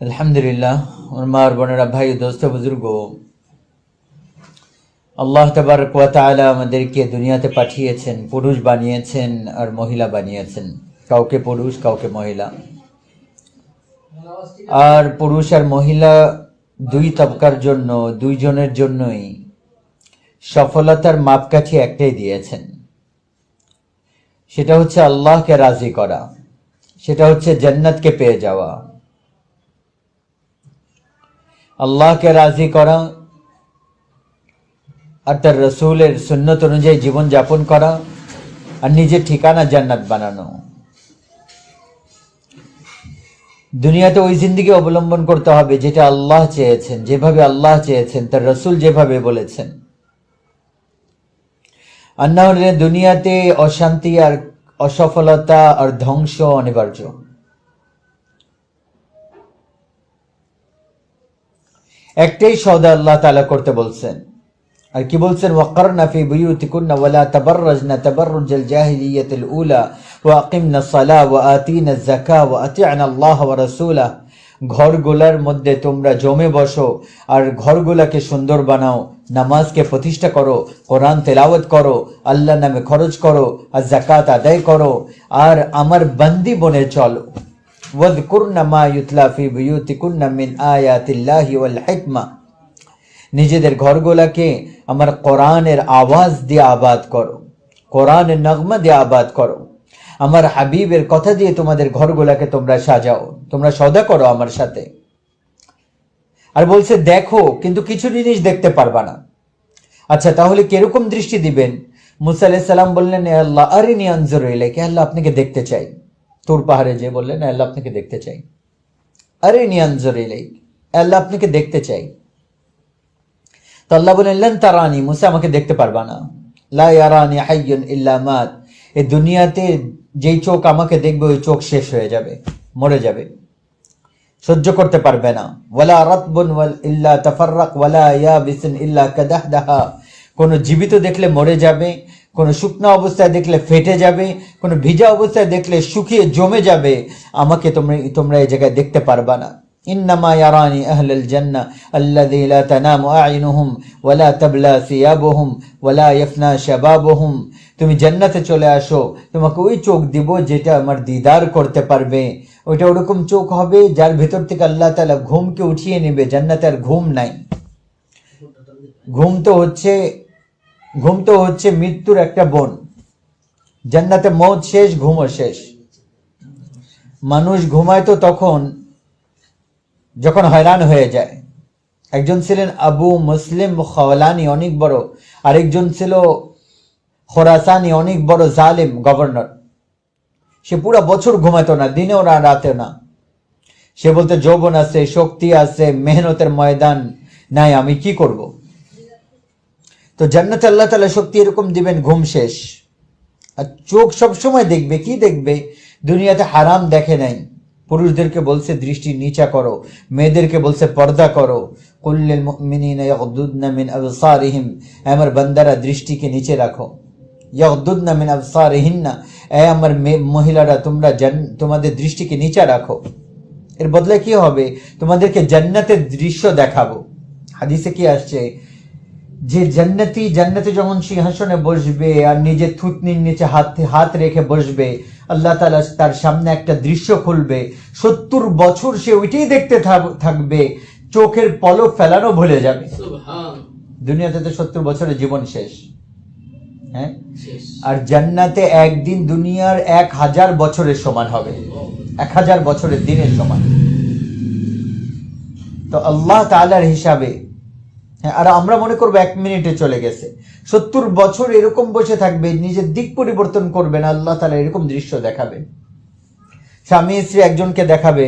আলহামদুলিল্লাহ। ওর মার বোনেরা, ভাই, দোস্ত, বুজুর্গ, আল্লাহ তাবারক ওয়া তাআলা আমাদেরকে দুনিয়াতে পাঠিয়েছেন, পুরুষ বানিয়েছেন আর মহিলা বানিয়েছেন, কাউকে পুরুষ কাউকে মহিলা। আর পুরুষ আর মহিলা দুই তবকার জন্য, দুইজনের জন্যই সফলতার মাপকাঠি একটাই দিয়েছেন, সেটা হচ্ছে আল্লাহকে রাজি করা, সেটা হচ্ছে জান্নাতকে পেয়ে যাওয়া। আল্লাহকে রাজি করা আর তার রসুলের সুন্নত অনুযায়ী জীবন যাপন করা আর নিজের ঠিকানা জান্নাত বানানো। দুনিয়াতে ওই জিন্দেগি অবলম্বন করতে হবে যেটা আল্লাহ চেয়েছেন, যেভাবে আল্লাহ চেয়েছেন, তার রসুল যেভাবে বলেছেন। আর না হলে দুনিয়াতে অশান্তি আর অসফলতা আর ধ্বংস অনিবার্য। একটাই সওদা আল্লাহ তাআলা করতে বলছেন, আর কি বলছেন? ওয়াকারনা ফি বুয়ুতিকুন্না ওয়ালা তাবাররাজনা তাবাররুজাল জাহিলিয়াতিল উলা ওয়া আকিমনাস সালাহ ওয়া আতিনাজ যাকাহ ওয়া আতি'না আল্লাহ ওয়া রাসূলাহ। ঘরগুলার মধ্যে তোমরা জমে বসো আর ঘরগুলাকে সুন্দর বানাও, নামাজকে প্রতিষ্ঠা করো, কোরআন তেলাওয়াত করো, আল্লাহর নামে খরচ করো আর যাকাত আদায় করো, আর আমার বান্দি বনে চলো। ওয়াযকুরনা মা ইউতলা ফি বুয়ুতিকুন্না মিন আয়াতিল্লাহি ওয়াল হিকমা। নিজেদের ঘরগুলাকে আমার কোরআনের আওয়াজ দিয়ে আবাদ করো, কোরআনের নগমা দিয়ে আবাদ করো, আমার হাবিবের কথা দিয়ে তোমাদের ঘরগুলাকে তোমরা সাজাও, তোমরা সওদা করো আমার সাথে। আর বলছে দেখো, কিন্তু কিছু জিনিস দেখতে পারবা না। আচ্ছা, তাহলে কিরকম দৃষ্টি দিবেন? মুসা আলাইহিস সালাম বললেন, এ আল্লাহ আরিনি আনজুরু ইলাইকা, আল্লাহ আপনাকে দেখতে চাই। তুর পাহাড়ে যে বললেন, আল্লাহ আপনাকে দেখতে চাই। আরিনি আনজুরু ইলাইকা, আল্লাহ আপনাকে দেখতে চাই। তো আল্লাহ বলেন, লান তারানি, মুসা আমাকে দেখতে পারবা না। লা ইয়ারানি হাইয়ুন ইল্লা মাত, এই দুনিয়াতে যেই চোখ আমাকে দেখবে ওই চোখ শেষ হয়ে যাবে, মরে যাবে, সহ্য করতে পারবে না। ওয়ালা রাতবুন ইল্লা তাফাররাক ওয়ালা ইয়াবিসুন ইল্লা কাদাহদাহা, কোন জীবিত দেখলে মরে যাবে, কোন শুকনো অবস্থায় দেখলে ফেটে যাবে, কোন ভিজা অবস্থায় দেখলে শুকিয়ে জমে যাবে। আমাকে তোমরা এই জায়গায় দেখতে পারবা না। ইন্নামা ইয়ারানি আহলুল জান্নাহ আল্লাযী লা তানামু আ'ইনুহুম ওয়া লা তাবলা সিয়াবুহুম ওয়া লা ইয়াফনা শাবাবুহুম। তুমি জান্নাতে চলে আসো, তোমাকে ওই চোখ দিব যেটা আমার দিদার করতে পারবে। ওইটা ওরকম চোখ হবে যার ভেতর থেকে আল্লাহ তাআলা ঘুমকে উঠিয়ে নেবে। জান্নাতে আর ঘুম নাই। ঘুম তো হচ্ছে মৃত্যুর একটা বন। জান্নাতে মওত শেষ, ঘুমও শেষ। মানুষ ঘুমায় তো তখন যখন হয়রান হয়ে যায়। একজন ছিলেন আবু মুসলিম খাওলানি, অনেক বড়, আরেকজন ছিল খোরাসানি, অনেক বড় জালিম গভর্নর। সে পুরো বছর ঘুমাতো না, দিনেও না রাতেও না। সে বলতে যৌবন আছে, শক্তি আছে, মেহনতের ময়দান নাই, আমি কি করব? তো জান্নাতে আল্লাহ তাআলা শক্তি এরকম দিবেন, ঘুম শেষ। আর চোখ সবসময় দেখবে, কি দেখবে? দুনিয়াতে হারাম দেখে নাই। পুরুষদেরকে বলছে দৃষ্টি নিচা করো, মেয়েদেরকে বলছে পর্দা করো। কুল্লিল মুমিনিনা ইয়াগদুদনা মিন আবসারিহিম, আমার বান্দারা দৃষ্টিকে নিচে রাখো। ইয়াগদুদনা মিন আবসারিহিন্না, আমার মহিলারা তোমরা তোমাদের দৃষ্টিকে নিচা রাখো। এর বদলে কি হবে? তোমাদেরকে জান্নাতের দৃশ্য দেখাবো। হাদিসে কি আসছে যে জান্নাতে যখন সিংহাসনে বসবে আর নিজের থুতনির নিচে হাত রেখে বসবে, আল্লাহ তাআলা তার সামনে একটা দৃশ্য খুলবে। 70 বছর সে ওইটাই দেখতে থাকবে, চোখের পলক ফেলানো ভুলে যাবে। দুনিয়াতে তো 70 বছরের জীবন শেষ, হ্যাঁ? আর জান্নাতে একদিন দুনিয়ার 1000 বছরের সমান হবে, 1000 বছরের দিনের সমান। তো আল্লাহ তাআলার হিসাবে, আর আমরা মনে করবো 1 মিনিটে চলে গেছে। 70 বছর এরকম বসে থাকবে, নিজের দিক পরিবর্তন করবে না, আল্লাহ তাআলা এরকম দৃশ্য দেখাবে। স্বামী স্ত্রী একজনকে দেখাবে,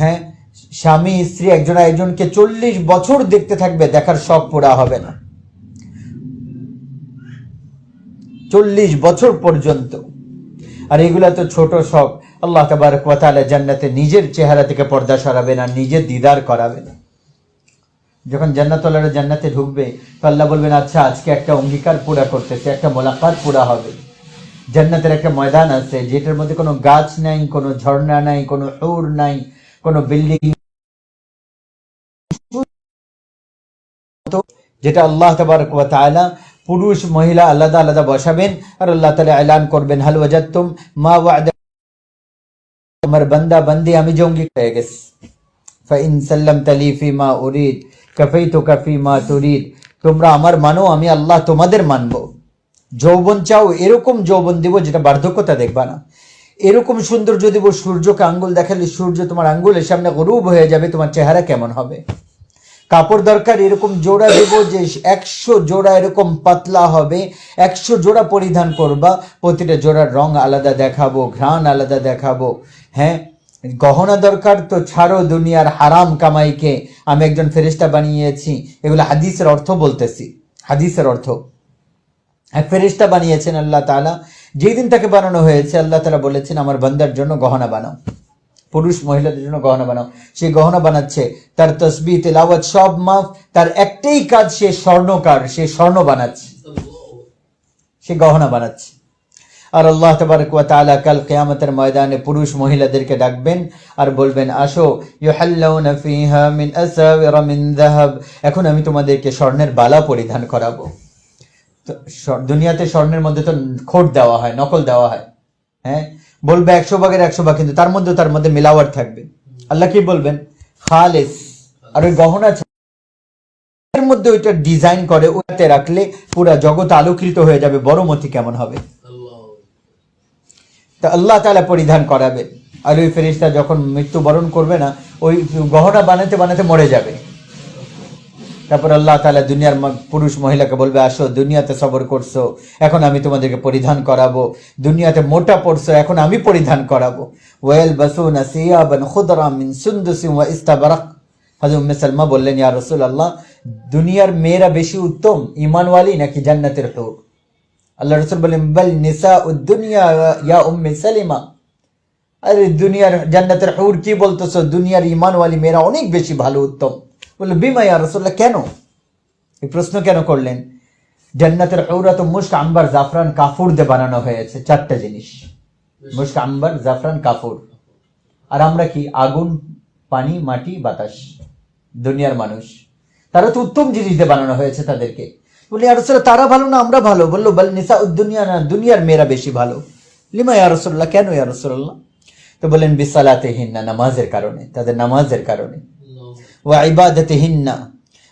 হ্যাঁ, স্বামী স্ত্রী একজনকে 40 বছর দেখতে থাকবে, দেখার শখ পুরা হবে না, 40 বছর পর্যন্ত। আর এগুলা তো ছোট শখ। আল্লাহ তাবারক ওয়া তাআলা জান্নাতে নিজের চেহারা থেকে পর্দা সরাবে না, নিজের দিদার করাবে না। যখন জান্নাতওয়ালারা জান্নাতে ঢুকবে তো আল্লাহ বলবেন, আচ্ছা আজকে একটা অঙ্গীকার পুরা করতেছে, একটা মোলাকাত পুরা হবে। জান্নাতের একটা ময়দান আছে যেটার মধ্যে কোনো গাছ নাই, কোনো ঝর্ণা নাই, কোনো হুর নাই, কোন বিল্ডিং, যেটা আল্লাহ তাবারক ওয়া তাআলা পুরুষ মহিলা আলাদা আলাদা বসাবেন আর আল্লাহ তাআলা এলান করবেন, হাল ওয়াজাদতুম মা ওয়া'দা, আমার বান্দা বান্দি আমি জঙ্গি হয়ে গেছি, ফাইন সাল্লামতা লি ফিমা উরিদ কাফাইতুকা ফিমা তুরিদ, তোমরা আমার মানো আমি আল্লাহ তোমাদের মানবো। যৌবন চাও, এরকম যৌবন দিব যেটা বার্ধক্যতা দেখবা না, এরকম সৌন্দর্য দিব সূর্যকে আঙ্গুল দেখালে সূর্য তোমার আঙ্গুলের সামনে গরুব হয়ে যাবে, তোমার চেহারা কেমন হবে। কাপড় দরকার এরকম জোড়া দেব যে 100 জোড়া এরকম পাতলা হবে, 100 জোড়া পরিধান করবা, প্রতিটা জোড়ার রং আলাদা দেখাবো, ঘ্রাণ আলাদা দেখাবো। হ্যাঁ, গহনা দরকার তো ছাড়ো দুনিয়ার হারাম কামাইকে, আমি একজন ফেরেশতা বানিয়েছি, এগুলো হাদিসের অর্থ বলতেছি, হাদিসের অর্থ। এক ফেরেশতা বানিয়েছেন আল্লাহ তাআলা, যেই দিন তাকে বানানো হয়েছে আল্লাহ তাআলা বলেছেন আমার বান্দার জন্য গহনা বানাও, পুরুষ মহিলাদের জন্য গহনা বানাও। সে গহনা বানাচ্ছে, তার তসবিহ তেলাওয়াত সব মাফ, তার একটাই কাজ সে স্বর্ণকার, সে স্বর্ণ বানাচ্ছে, সে গহনা বানাচ্ছে। আর আল্লাহ তাবারক ওয়া তাআলা কাল কিয়ামতের ময়দানে পুরুষ মহিলাদেরকে ডাকবেন আর বলবেন আসো, ইউহাল্লাউনা ফিহা মিন আসাওিরা মিন যাহাব, এখন আমি তোমাদেরকে স্বর্ণের বালা পরিধান করাবো। দুনিয়াতে স্বর্ণের মধ্যে তো খোট দেওয়া হয়, নকল দেওয়া হয়, হ্যাঁ, বলবে 100 ভাগের 100 ভাগ, কিন্তু তার মধ্যে মিলাওয়াট থাকবে। আল্লাহ কি বলবেন, খালেস। আর ওই গহনা এর মধ্যে ওইটা ডিজাইন করে ওইটাতে রাখলে পুরা জগৎ আলোকিত হয়ে যাবে, বড় মতি কেমন হবে। তা আল্লাহ তাআলা পরিধান করাবে। আর ওই ফেরেশতা যখন মৃত্যুবরণ করবে না, ওই গহনা বানাতে বানাতে মরে যাবে। তারপর আল্লাহ তাআলা দুনিয়ার পুরুষ মহিলাকে বলবে আসো, দুনিয়াতে সবর করছো, এখন আমি তোমাদেরকে পরিধান করাবো, দুনিয়াতে মোটা পড়ছো, এখন আমি পরিধান করাবো। ওয়ালবাসুনা সিয়াবান খুদরা মিন সুনদুসিন ওয়া ইস্তাবরাক। হযরত উম্মে সালমা বললেন ইয়া রাসূলুল্লাহ, দুনিয়ার মেয়েরা বেশি উত্তম ঈমানওয়ালি নাকি জান্নাতের হুর? আল্লাহ রাসূল বলেন বাল নিসাউদ দুনিয়া ইয়া উম্মে সালিমা, আরে দুনিয়ার জান্নাতের হুর কি বলতেছো, দুনিয়ার ঈমানওয়ালি মেয়েরা অনেক বেশি ভালো উত্তম। বললো বিমা ইয়া রাসূলুল্লাহ, কেন এই প্রশ্ন কেন করলেন? জান্নাতের হুরা তো মুশক, আম্বার, জাফরান, কাফুর দিয়ে বানানো হয়েছে, 4টা জিনিস, মুশক, আম্বার, জাফরান, কাফুর। আর আমরা কি? আগুন, পানি, মাটি, বাতাস। দুনিয়ার মানুষ তারা তো উত্তম জিনিস দিয়ে বানানো হয়েছে তাদেরকে। বলি ইয়া রাসূলুল্লাহ তারা ভালো না আমরা ভালো? বললো বল নিসাউদ দুনিয়া, না দুনিয়ার মেয়েরা বেশি ভালো। লিমা ইয়া রাসূলুল্লাহ, কেন ইয়া রাসূলুল্লাহ? তো বলেন বিসালাতিহিন্না, নামাজের কারণে, তাদের নামাজের কারণে, ওয়া ইবাদাতিহিন্না,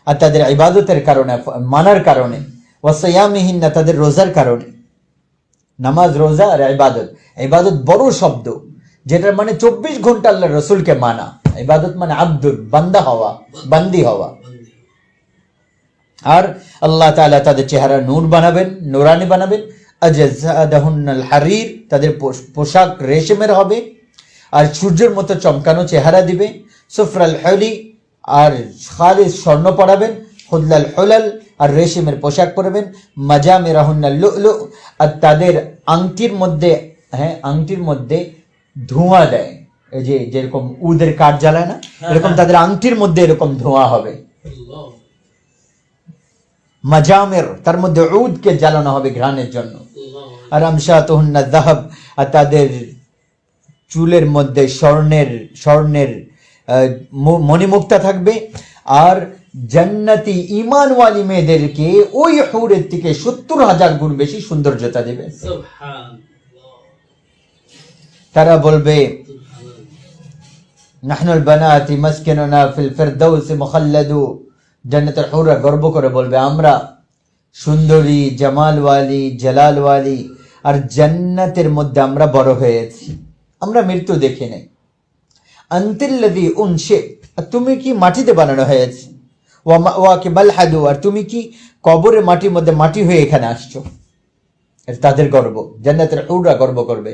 আর তাদের ইবাদতের কারণে, মানার কারণে, ওয়া সিয়ামিহিন্না, তাদের রোজার কারণে। নামাজ, রোজা আর ইবাদত। ইবাদত বড় শব্দ, যেটার মানে 24 ঘন্টা আল্লাহর রাসূলকে মানা। ইবাদত মানে আব্দুল, বান্দা হওয়া, বান্দি হওয়া। আর আল্লাহ তাআলা তাদের চেহারা নূর বানাবেন, নূরানি বানাবেন। আজজাদাহুন্নাল হারির, তাদের পোশাক রেশমের হবে আর সূর্যের মতো চমকানো চেহারা দিবে। সুফরাল হলি, আর খালিস স্বর্ণ পরাবেন। হুদলাল হুলাল, আর রেশমের পোশাক পরবেন। মাজামিরাহুন্নাল লুলু, আর তাদের আংটির মধ্যে, হ্যাঁ, আংটির মধ্যে ধোঁয়া দেয়, এই যে যেরকম উদের কাঠ জ্বালায় না, এরকম তাদের আংটির মধ্যে এরকম ধোঁয়া হবে। মাজামের, তার মধ্যে উদকে জ্বালানো হবে ঘ্রাণের জন্য। আর আমশাতুহুন্না যাহাব, আর তাদের চুলের মধ্যে স্বর্ণের মণিমুক্তা থাকবে। আর জান্নাতি ঈমানওয়ালি মেয়েদেরকে ওই হুরের থেকে 70,000 গুণ বেশি সৌন্দর্যতা দেবে। তারা বলবে নাহনুল বানাতি মাসকিনুনা ফিল ফিরদাউস মুখাল্লাদু, জান্নাতের হুররা গর্ব করে বলবে আমরা সুন্দরী, জামালওয়ালি, জালালওয়ালি, আর জান্নাতের মধ্যে আমরা বড় হয়েছি, আমরা মৃত্যু দেখি নাই। আনতিল্লাযী উনশি, তুমি কি মাটিতে বানানো হয়েছে। ওয়া মাওয়াকি বালহাদু, আর তুমি কি কবরের মাটির মধ্যে মাটি হয়ে এখানে আসছো। তাদের গর্ব, জান্নাতের হুররা গর্ব করবে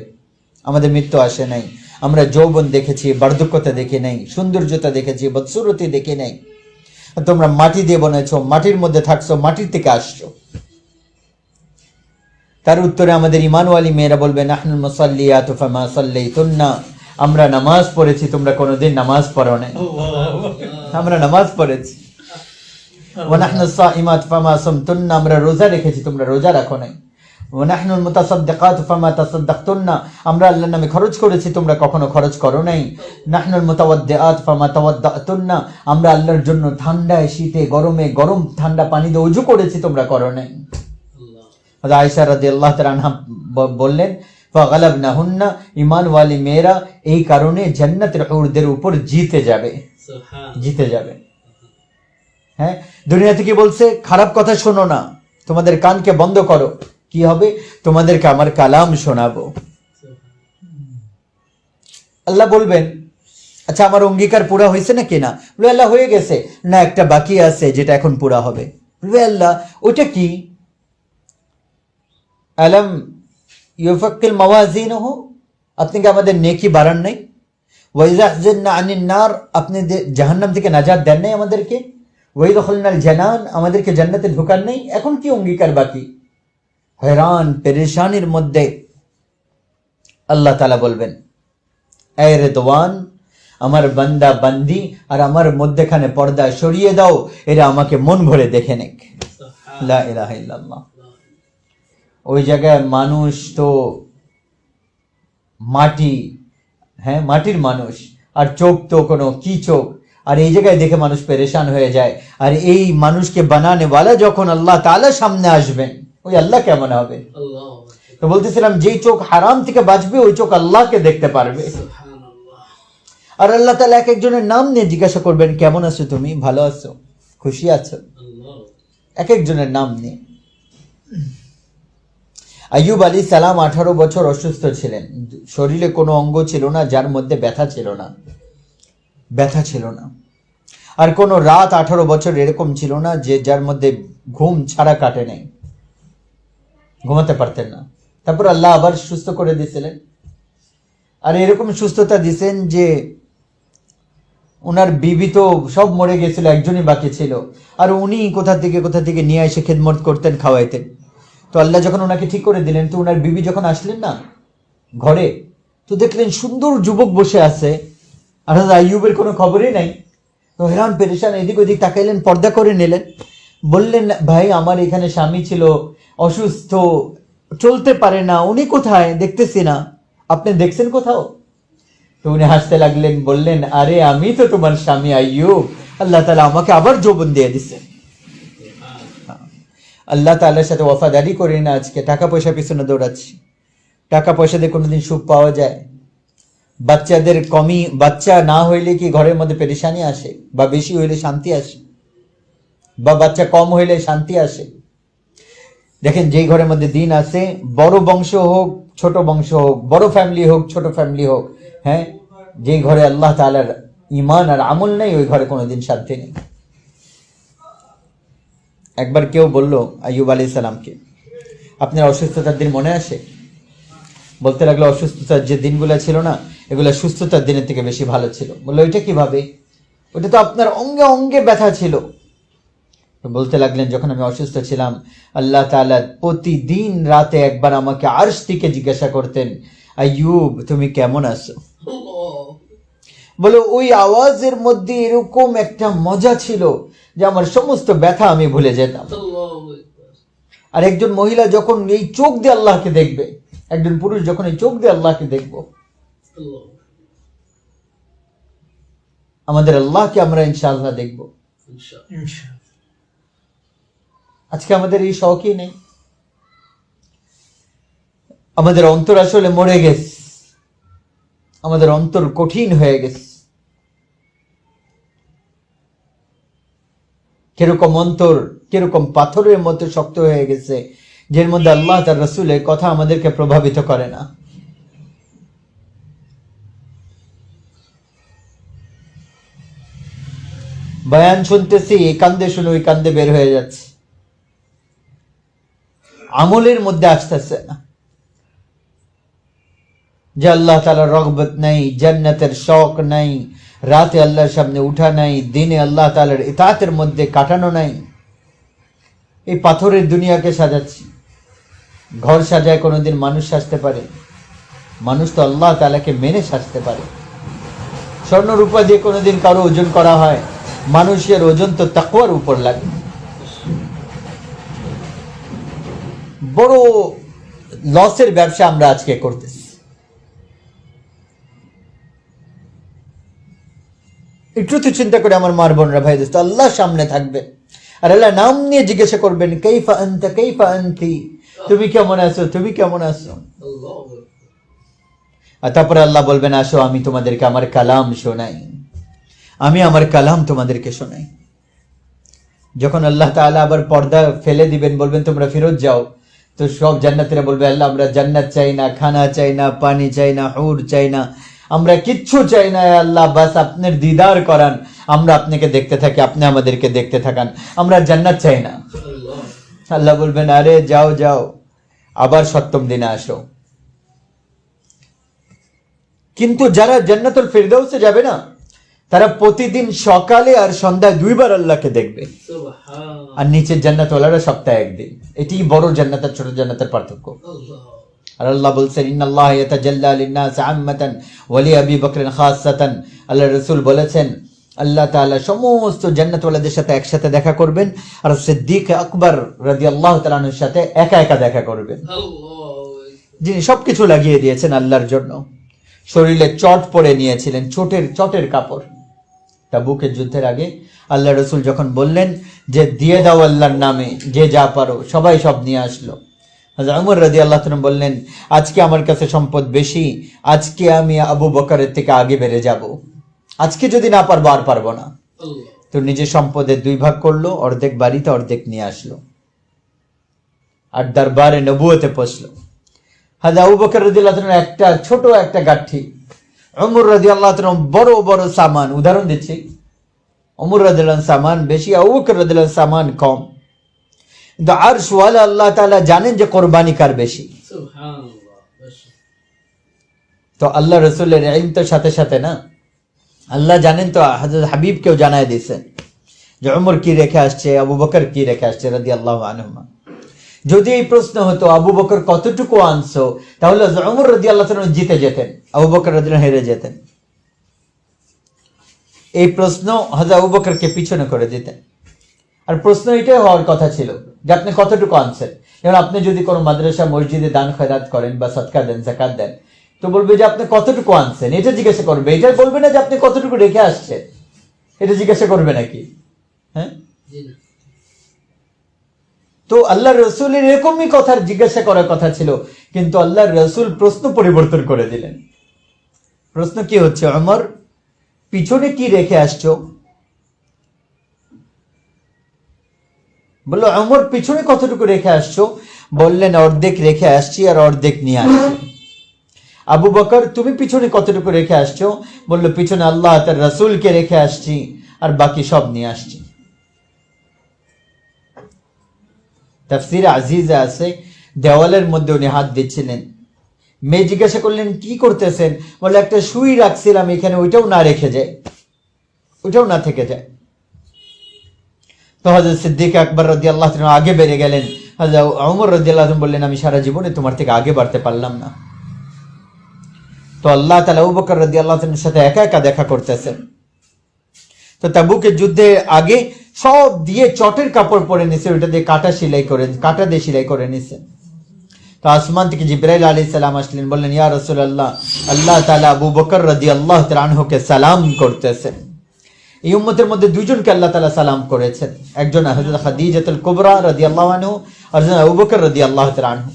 আমাদের মৃত্যু আসে নাই, আমরা যৌবন দেখেছি, বার্ধক্যতা দেখি নাই, সৌন্দর্যতা দেখেছি, বদসুরতি দেখি নাই। তোমরা মাটি দিয়ে বানাইছো, মাটির মধ্যে থাকছো, মাটির থেকে আসছো। তার উত্তরে আমাদের ঈমানওয়ালি মেয়েরা বলবে নাহনুল মুসাল্লিয়াতু ফামা সাল্লাইতুন্না, আমরা নামাজ পড়েছি, তোমরা কোনোদিন নামাজ পড়ো নাই। আমরা নামাজ পড়েছি। ওয়া নাহনু সাইমাত ফামা সামতুন্না, আমরা রোজা রেখেছি, তোমরা রোজা রাখো নাই। ওয়া নাহনুল মুতাসাদ্দিকাতু ফামা তাসাদ্দাকতুন্না, আমরা আল্লাহর নামে খরচ করেছি, তোমরা কখনো খরচ করো নাই। নাহনুল মুতাওয়াদ্দিআতু ফামা তাওয়াদ্দাতুন্না, আমরা আল্লাহর জন্য ঠান্ডায় শীতে গরমে গরম ঠান্ডা পানি দিয়ে ওযু করেছি, তোমরা করো নাই। হযরত আয়েশা রাদিয়াল্লাহু তাআলা আনহা বললেন, ফাগালাবনাহুন্না, ঈমান ওয়ালি মেয়েরা এই কারণে জান্নাতের হুরদের উপর জিতে যাবে, জিতে যাবে। হ্যাঁ, দুনিয়া থেকে বলছে খারাপ কথা শোনো না, তোমাদের কানকে বন্ধ করো, কি হবে? তোমাদেরকে আমার কালাম শোনাবো। আল্লাহ বলবেন, আচ্ছা আমার অঙ্গীকার পুরা হয়েছে না কিনা? বলে আল্লাহ হয়ে গেছে। না, একটা বাকি আছে যেটা এখন পুরা হবে। বলে আল্লাহ ওটা কি? আলম ইউফাক্কিল মাওয়াজিনহু, আপনি কি আমাদের নেকি বাড়ান নাই? ওয়াইজাহজান্না আনিন নার, আপনি জাহান্নাম থেকে নাজাত দেন নাই আমাদেরকে? ওয়াইদখুলনাল জানান, আমাদেরকে জান্নাতে ঢোকান নাই? এখন কি অঙ্গীকার বাকি? हैरान परेशानिर मध्य अल्लाह ताला बोलबेन, ए रिदवान, আমার বান্দা বান্দি আর আমার মধ্যখানে পর্দা সরিয়ে দাও, এরা আমাকে মন ভরে দেখে নেক। লা ইলাহা ইল্লাল্লাহ। ওই জায়গায় মানুষ তো মাটি, হ্যাঁ মাটির মানুষ, আর চোখ তো কোনো কি চোখ, আর এই জায়গায় দেখে মানুষ পেরেশান হয়ে যায়। আর এই মানুষকে বানানে ওয়ালা যখন আল্লাহ তাআলা সামনে আসবেন, ওই আল্লাহ কেমন হবে? তো বলতেছিলাম, যেই চোখ হারাম থেকে বাঁচবে ওই চোখ আল্লাহকে দেখতে পারবে। আর আল্লাহ তাআলা এক একজনের নাম নিয়ে জিজ্ঞাসা করবেন, কেমন আছো তুমি, ভালো আছো, খুশি আছো? এক একজনের নাম নিয়ে। আইয়ুব আলাইহিস সালাম 18 বছর অসুস্থ ছিলেন, শরীরে কোনো অঙ্গ ছিল না যার মধ্যে ব্যথা ছিল না, ব্যথা ছিল না। আর কোনো রাত 18 বছর এরকম ছিল না যে যার মধ্যে ঘুম ছাড়া কাটে নাই, ঘুমাতে পারতেন না। তারপর আল্লাহ আবার সুস্থ করে দিয়েছিলেন। আর এরকম সুস্থতা দিয়েছেন যে ওনার বিবি তো সব মরে গেছিল, একজনই বাকি ছিল, আর উনি কোথা থেকে নিয়ে এসে খেদমত করতেন, খাওয়াইতেন। তো আল্লাহ যখন ওনাকে ঠিক করে দিলেন, তো ওনার বিবি যখন আসলেন না ঘরে, তো দেখলেন সুন্দর যুবক বসে আছে, আর আইয়ুবের কোনো খবরই নাই। তো হেরান পেরেশান, এদিক ওদিক তাকাইলেন, পর্দা করে নিলেন, বললেন, ভাই আমার এখানে স্বামী ছিল অসুস্থ, চলতে পারে না, উনি কোথায়? দেখতেছি না, আপনি দেখছেন কোথাও? তো উনি হাসতে লাগলেন, বললেন, আরে আমি তো তোমার স্বামী আইয়ুব, আল্লাহ তাআলা আমাকে আবার যৌবন দিয়ে দিছে। আল্লাহ তাআলার সাথে ওয়াফাদারি করি না, আজকে টাকা পয়সা পিছনে দৌড়াচ্ছি। টাকা পয়সা দিয়ে কোনোদিন সুখ পাওয়া যায়? বাচ্চাদের বাচ্চা না হইলে কি ঘরের মধ্যে পেরেশানি আসে? বা বেশি হইলে শান্তি আসে? বা বাচ্চা কম হইলে শান্তি আসে? দেখেন, যেই ঘরের মধ্যে দিন আছে, বড় বংশ হোক ছোট বংশ হোক, বড় ফ্যামিলি হোক ছোট ফ্যামিলি হোক, হ্যাঁ, যেই ঘরে আল্লাহ তাআলার ঈমান আর আমল নেই, ওই ঘরে কোনোদিন শান্তি নেই। একবার কেউ বলল আইয়ুব আলাইহিস সালামকে, আপনার অসুস্থতার দিন মনে আসে? বলতে লাগলো, অসুস্থতার যে দিনগুলো ছিল না, এগুলো সুস্থতার দিনের থেকে বেশি ভালো ছিল। বললো, ওইটা কিভাবে? ওটা তো আপনার অঙ্গে অঙ্গে ব্যথা ছিল। বলতে লাগলেন, যখন আমি অসুস্থ ছিলাম, আল্লাহ তাআলা প্রতিদিন রাতে একবার আমাকে আরশ থেকে জিজ্ঞাসা করতেন, আইয়ুব তুমি কেমন আছো? বলে ওই আওয়াজের মধ্যে এরকম একটা মজা ছিল যে আমার সমস্ত ব্যথা আমি ভুলে যেতাম। আর একজন মহিলা যখন এই চোখ দিয়ে আল্লাহকে দেখবে, একজন পুরুষ যখন এই চোখ দিয়ে আল্লাহকে দেখবো, আমাদের আল্লাহকে আমরা ইনশাআল্লাহ দেখবো। আজকে আমাদের এই শখই নেই। আমাদের অন্তর আসলে মরে গেছে, আমাদের অন্তর কঠিন হয়ে গেছে। কিরকম অন্তর, কিরকম পাথরের মতো শক্ত হয়ে গেছে, যার মধ্যে আল্লাহ তার রাসূলের কথা আমাদেরকে প্রভাবিত করে না। বয়ান শুনতেছি, এই কান্দে শুনে ওই কান্দে বের হয়ে যাচ্ছে, আমলের মধ্যে আসতেছে না। যে আল্লাহ তাআলার রগবত নাই, জান্নাতের শখ নাই, রাতে আল্লাহর সামনে উঠা নাই, দিনে আল্লাহ তাআলার ইতাআতের মধ্যে কাটানো নাই। এই পাথরের দুনিয়াকে সাজাচ্ছি। ঘর সাজায় কোনোদিন মানুষ সাজতে পারে? মানুষ তো আল্লাহ তাআলাকে মেনে সাজতে পারে। স্বর্ণ রূপা দিয়ে কোনোদিন কারো ওজন করা হয়? মানুষের ওজন তো তাকওয়ার উপর লাগে। বড় লসের ব্যবসা আমরা আজকে করতেছি। একটু তো চিন্তা করে আমার মার বোনরা ভাই দোস্ত, আল্লাহ সামনে থাকবে আর আল্লাহ নাম নিয়ে জিজ্ঞাসা করবেন কাইফা আনতা কাইফা আনতি, তুমি কেমন আছো, তুমি কেমন আছো। আর তারপরে আল্লাহ বলবেন আসো আমি তোমাদেরকে আমার কালাম শোনাই, আমি আমার কালাম তোমাদেরকে শোনাই। যখন আল্লাহ তাআলা আবার পর্দা ফেলে দিবেন, বলবেন তোমরা ফেরত যাও, তো সব জান্নাতীরা বলবে আল্লাহ আমরা জান্নাত চাই না, খানা চাই না, পানি চাই না, হুর চাই না, আমরা কিচ্ছু চাই না আল্লাহ, বাস আপনার দিদার করান, আমরা আপনাকে দেখতে থাকি, আপনি আমাদেরকে দেখতে থাকান, আমরা জান্নাত চাই না। আল্লাহ বলবেন আরে যাও যাও, আবার সপ্তম দিনে আসো। কিন্তু যারা জান্নাতুল ফিরদাউসে যাবে না, তারা প্রতিদিন সকালে আর সন্ধ্যায় দুইবার আল্লাহকে দেখবে। আর নিচের জান্নাতওয়ালারা সপ্তাহে একদিন। এটি বড় জান্নাত আর ছোট জান্নাতের পার্থক্য। আর আল্লাহ বলছেন ইন্নাল্লাহ ইয়াতাজাল্লা লিন-নাস আম্মাতান ওয়া লি আবি বকর খাসসাতান। আল্লাহ রাসূল বলেছেন আল্লাহ তাআলা সমস্ত জান্নাতওয়ালাদের সাথে একসাথে দেখা করবেন, আর সিদ্দিক আকবর রাদিয়াল্লাহু তাআলা আনহুর সাথে একা একা দেখা করবেন, যিনি সবকিছু লাগিয়ে দিয়েছেন আল্লাহর জন্য। শরীরে চট পরে নিয়েছিলেন, চটের কাপড়। তাবুকের যুদ্ধের আগে আল্লাহ রসুল যখন বললেন যে দিয়ে দাও আল্লাহর নামে, যে যা পারো, সবাই সব নিয়ে আসলো। হযরত ওমর রাদিয়াল্লাহু তাআলা বললেন আজকে আমার কাছে সম্পদ বেশি, আজকে আমি আবু বকরের থেকে আগে বেড়ে যাব, আজকে যদি না পারবো আর পারবো না। তো নিজের সম্পদের 2 ভাগ করলো, অর্ধেক বাড়িতে অর্ধেক নিয়ে আসলো, আর দরবারে নবুয়তে পৌঁছলো। হযরত আবু বকর রাদিয়াল্লাহু তাআলা একটা ছোট একটা গাঠি, ওমর রাদিয়াল্লাহু তাআলা বড় বড় সামান, উদাহরণ দিচ্ছি, ওমর রাদিয়াল্লাহু সামান বেশি, আবু বকর রাদিয়াল্লাহু সামান কম। কিন্তু আরশ ওয়ালা আল্লাহ তাআলা জানেন যে কোরবানি কার বেশি। তো আল্লাহ রাসূলের ইলম তো সাথে সাথে না, আল্লাহ জানেন, তো হযরত হাবিবকেও জানায় দিয়েছেন যে ওমর কি রেখে আসছে, আবু বকর কি রেখে আসছে রাদিয়াল্লাহু আনহুমা। যদি এই প্রশ্ন হতো আবু বকর কতটুকু আনছো, তাহলে ওমর রাদিয়াল্লাহু তাআলা জিতে যেতেন, আবু বকর রাদিয়াল্লাহু হেরে যেতেন। এই প্রশ্ন হযরত আবু বকরকে পিছনে করে দিতেন। আর প্রশ্ন এটাই হওয়ার কথা ছিল যে আপনি কতটুকু আনছেন। যেমন আপনি যদি কোনো মাদ্রাসা মসজিদে দান খয়রাত করেন বা সদকা দেন, যাকাত দেন, তো বলবে যে আপনি কতটুকু আনছেন, এটা জিজ্ঞাসা করবে, এটা বলবে না যে আপনি কতটুকু রেখে আসছেন, এটা জিজ্ঞাসা করবে নাকি? হ্যাঁ, তো আল্লাহর রাসূলের এরকমই কথা জিজ্ঞাসা করার কথা ছিল, কিন্তু আল্লাহর রাসূল প্রশ্ন পরিবর্তন করে দিলেন। প্রশ্ন কি হচ্ছে, ওমর পিছনে কি রেখে আসছো? বললো ওমর পিছনে কতটুকু রেখে আসছো? বললেন অর্ধেক রেখে আসছি আর অর্ধেক নিয়ে আসছি। আবু বকর তুমি পিছনে কতটুকু রেখে আসছো? বললো পিছনে আল্লাহ তার রাসূলকে রেখে আসছি আর বাকি সব নিয়ে আসছি। তাফসীরে আজিজে আছে দেওয়ালের মধ্যে উনি হাত দিচ্ছিলেন, মেয়ে জিজ্ঞাসা করলেন কি করতেছেন? বলে একটা সুই রাখছিলাম এখানে, ওইটাও না রেখে যায়, ওইটাও না থেকে যায়। তো হযরত সিদ্দিক আকবর রাদিয়াল্লাহু তাআলা আগে বেড়ে গেলেন। হযরত ওমর রাদিয়াল্লাহু তাআলা বললেন আমি সারা জীবনে তোমার থেকে আগে বাড়তে পারলাম না। তো আল্লাহ তাআলা আবু বকর রাদিয়াল্লাহু তাআলার সাথে একা একা দেখা করতেছেন। তো তাবুকের যুদ্ধের আগে সব দিয়ে চটের কাপড় পরে নিছে, ওইটা দিয়ে কাটা দিয়ে সেলাই করে নিছে। তো আসমান থেকে জিবরাইল আলাইহিস সালাম আসলেন, বললেন ইয়া রাসূলুল্লাহ, আল্লাহ তাআলা আবু বকর রাদিয়াল্লাহু তাআলা আনহুকে সালাম করতেছেন। এই উম্মতের মধ্যে দুইজনকে আল্লাহ তাআলা সালাম করেছেন, একজন হযরত খাদিজাতুল কুবরা রাদিয়াল্লাহু আনহু আর হযরত আবু বকর রাদিয়াল্লাহু তাআলা আনহু।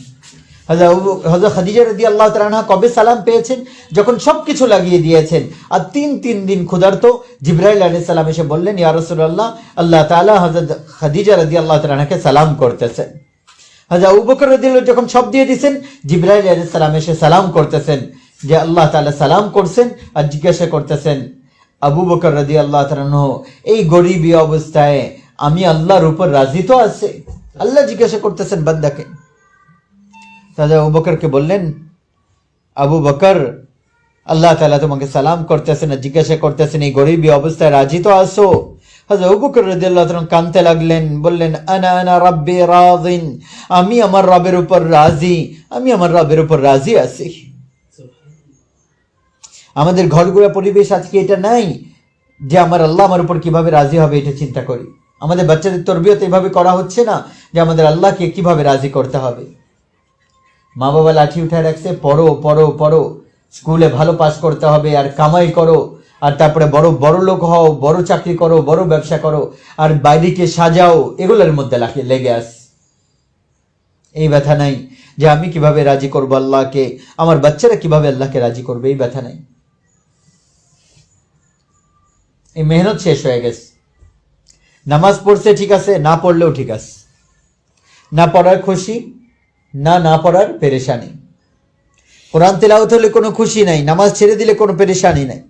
হযরত খাদিজা রাদিয়াল্লাহু তাআলা আনহা কবে সালাম পেয়েছেন? যখন সবকিছু লাগিয়ে দিয়েছেন আর তিন দিন ক্ষুধার্ত। জিবরাইল আলাইহিস সালাম এসে বললেন ইয়া রাসূলুল্লাহ, আল্লাহ তাআলা হযরত খাদিজা রাদিয়াল্লাহু তাআলা আনহাকে সালাম করতেছেন। হযরত আবু বকর রাদিয়াল্লাহু যখন সব দিয়ে দিয়েছেন, জিবরাইল আলাইহিস সালাম এসে সালাম করতেছেন যে আল্লাহ তাআলা সালাম করছেন আর জিজ্ঞাসা করতেছেন আবু বকর রাদিয়াল্লাহু তাআলা আনহু এই গরীবী অবস্থায় আমি আল্লাহর উপর রাজি তো আছে? আল্লাহ জিজ্ঞাসা করতেছেন বান্দাকে। তাহলে আবু বকরকে বললেন আবু বকর, আল্লাহ তাআলা তোমাকে সালাম করতেছেন আর জিজ্ঞাসা করতেছেন এই গরীবী অবস্থায় রাজি তো আছো? হযরত আবু বকর রাদিয়াল্লাহু তাআলা কাঁদতে লাগলেন, বললেন আনা রাব্বি রাযিন, আমি আমার রবের উপর রাজি, আমি আমার রবের উপর রাজি আছি। আমাদের ঘরগুলো পরিবেশ আজকে এটা নাই যে আমার আল্লাহ আমার উপর কিভাবে রাজি হবে এটা চিন্তা করি। আমাদের বাচ্চাদের তরবিয়ত এভাবে করা হচ্ছে না যে আমাদের আল্লাহকে কিভাবে রাজি করতে হবে। মা বাবা লাঠি উঠায় রাখছে, পড়ো পড়ো পড়ো, স্কুলে ভালো পাস করতে হবে, আর কামাই করো, আর তারপরে বড় বড় লোক হও, বড় চাকরি করো, বড় ব্যবসা করো, আর বাইরেকে সাজাও, এগুলোর মধ্যে লেগে আস। এই ব্যথা নাই যে আমি কিভাবে রাজি করবো আল্লাহকে, আমার বাচ্চারা কিভাবে আল্লাহকে রাজি করবে, এই ব্যথা নাই। এই মেহনত শেষ হয়ে গেছে। নামাজ পড়ছে ঠিক আছে, না পড়লেও ঠিক আছে, না পড়ার খুশি, না পড়ার পেরেশানি। কোরআন তেলাওয়াত হলে কোনো খুশি নাই, নামাজ ছেড়ে দিলে কোনো পেরেশানি নাই,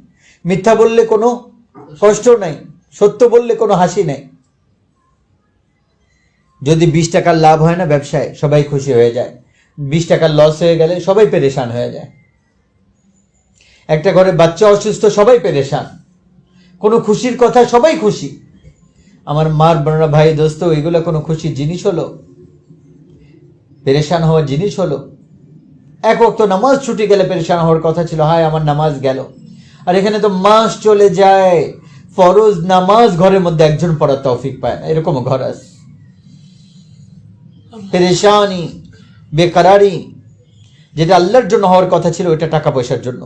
মিথ্যা বললে কোনো কষ্ট নাই, সত্য বললে কোনো হাসি নাই। যদি 20 টাকার লাভ হয় না ব্যবসায়, সবাই খুশি হয়ে যায়। 20 টাকার লস হয়ে গেলে সবাই পেরেশান হয়ে যায়। একটা ঘরে বাচ্চা অসুস্থ, সবাই পেরেশান। কোনো খুশির কথা, সবাই খুশি। আমার মার বোনেরা, ভাই দোস্ত, এগুলো কোনো খুশির জিনিস হলো? পেরেশান হওয়ার জিনিস হলো? এক ওয়াক্ত নামাজ ছুটি গেলে পেরেশান হওয়ার কথা ছিল, হায় আমার নামাজ গেল। আর এখানে তো মাস চলে যায়, ফরজ নামাজ ঘরের মধ্যে একজন পড়ার তৌফিক পায় না, এরকম ঘর আছে। পেরেশানি, বেকারারি, যেটা আল্লাহর জন্য হওয়ার কথা ছিল ওটা টাকা পয়সার জন্য।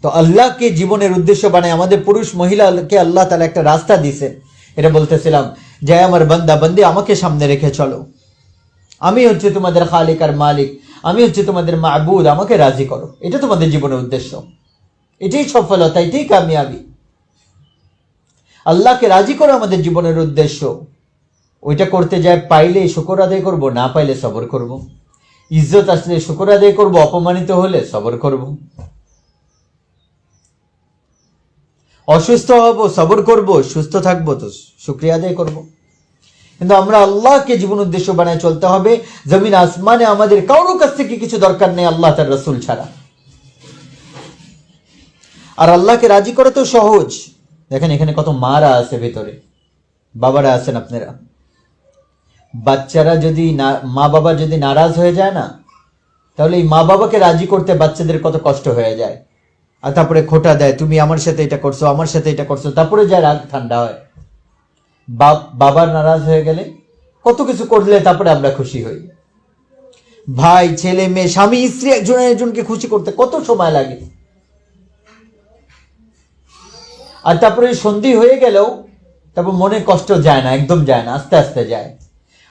তো আল্লাহকে জীবনের উদ্দেশ্য বানায় আমাদের পুরুষ মহিলাকে আল্লাহ তাআলা একটা রাস্তা দিয়েছেন। এটা বলতেছিলাম যে আমার বান্দা বান্দি, আমাকে সামনে রেখে চলো, আমি হচ্ছে তোমাদের খালিক আর মালিক, আমি হচ্ছে তোমাদের মাবুদ, আমাকে রাজি করো। এটা তোমাদের জীবনের উদ্দেশ্য, এটাই সফলতা, এটাই কামিয়াবি। আল্লাহকে রাজি করো আমাদের জীবনের উদ্দেশ্য। ওইটা করতে যায়, পাইলে শুকর আদায় করব, না পাইলে সবর করব। ইজ্জত আসলে শুকর আদায় করব, অপমানিত হলে সবর করব। অসুস্থ হব, সবর করব, সুস্থ থাকবো তো শুকরিয়া আদায় করব। কিন্তু আমরা আল্লাহকে জীবন উদ্দেশ্য বানায় চলতে হবে। জমিন আসমানে আমাদের কারো কাছ থেকে কিছু দরকার নেই আল্লাহ তার রাসূল ছাড়া। আর আল্লাহকে রাজি করা তো সহজ। দেখেন এখানে কত মারা আছে ভেতরে, বাবারা আছেন আপনারা। বাচ্চারা যদি মা বাবা যদি নারাজ হয়ে যায় না, তাহলে এই মা বাবাকে রাজি করতে বাচ্চাদের কত কষ্ট হয়ে যায়। আর তারপরে খোটা দেয়, তুমি আমার সাথে এটা করছো, আমার সাথে এটা করছো, তারপরে যায় রাগ ঠান্ডা হয়। বাবার নারাজ হয়ে গেলে কত কিছু করলে তারপরে আমরা খুশি হই। ভাই, ছেলে, মেয়ে, স্বামী, স্ত্রী একজনকে খুশি করতে কত সময় লাগে। আর তারপরে সন্ধি হয়ে গেলেও তারপর মনে কষ্ট যায় না, একদম যায় না, আস্তে আস্তে যায়।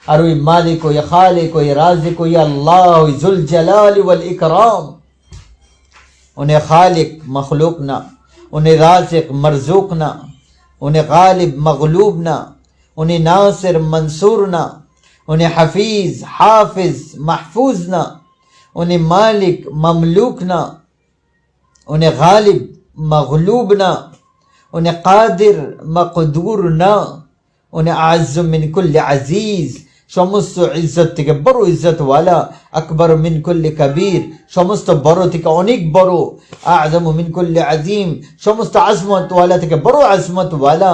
আর ওই মালিক, ওই খালিক, ওই রাজিক, ওই আল্লাহ, ওই জুল জালালি ওয়াল ইকরাম, उन्हें खालिक मखलूक ना, उन्हें राज़िक मरज़ूक ना, उन्हें गालिब मगलूब ना, उन्हें नासिर मंसूर ना, उन्हें हफीज़ हाफिज़ महफूज ना, उन्हें मालिक ममलूक ना, उन्हें गालिब मगलूब ना, उन्हें कादिर मकदूर ना, उन्हें आज़्ज़ मिन कुल्ल अज़ीज़, সমস্ত ইজ্জত থেকে বড় ইজ্জত ওয়ালা, আকবর মিন কুল্লি কবীর, সমস্ত বড় থেকে অনেক বড়, আযম মিন কুল্লি আযীম, সমস্ত আজমত ওয়ালা থেকে বড় আজমত ওয়ালা।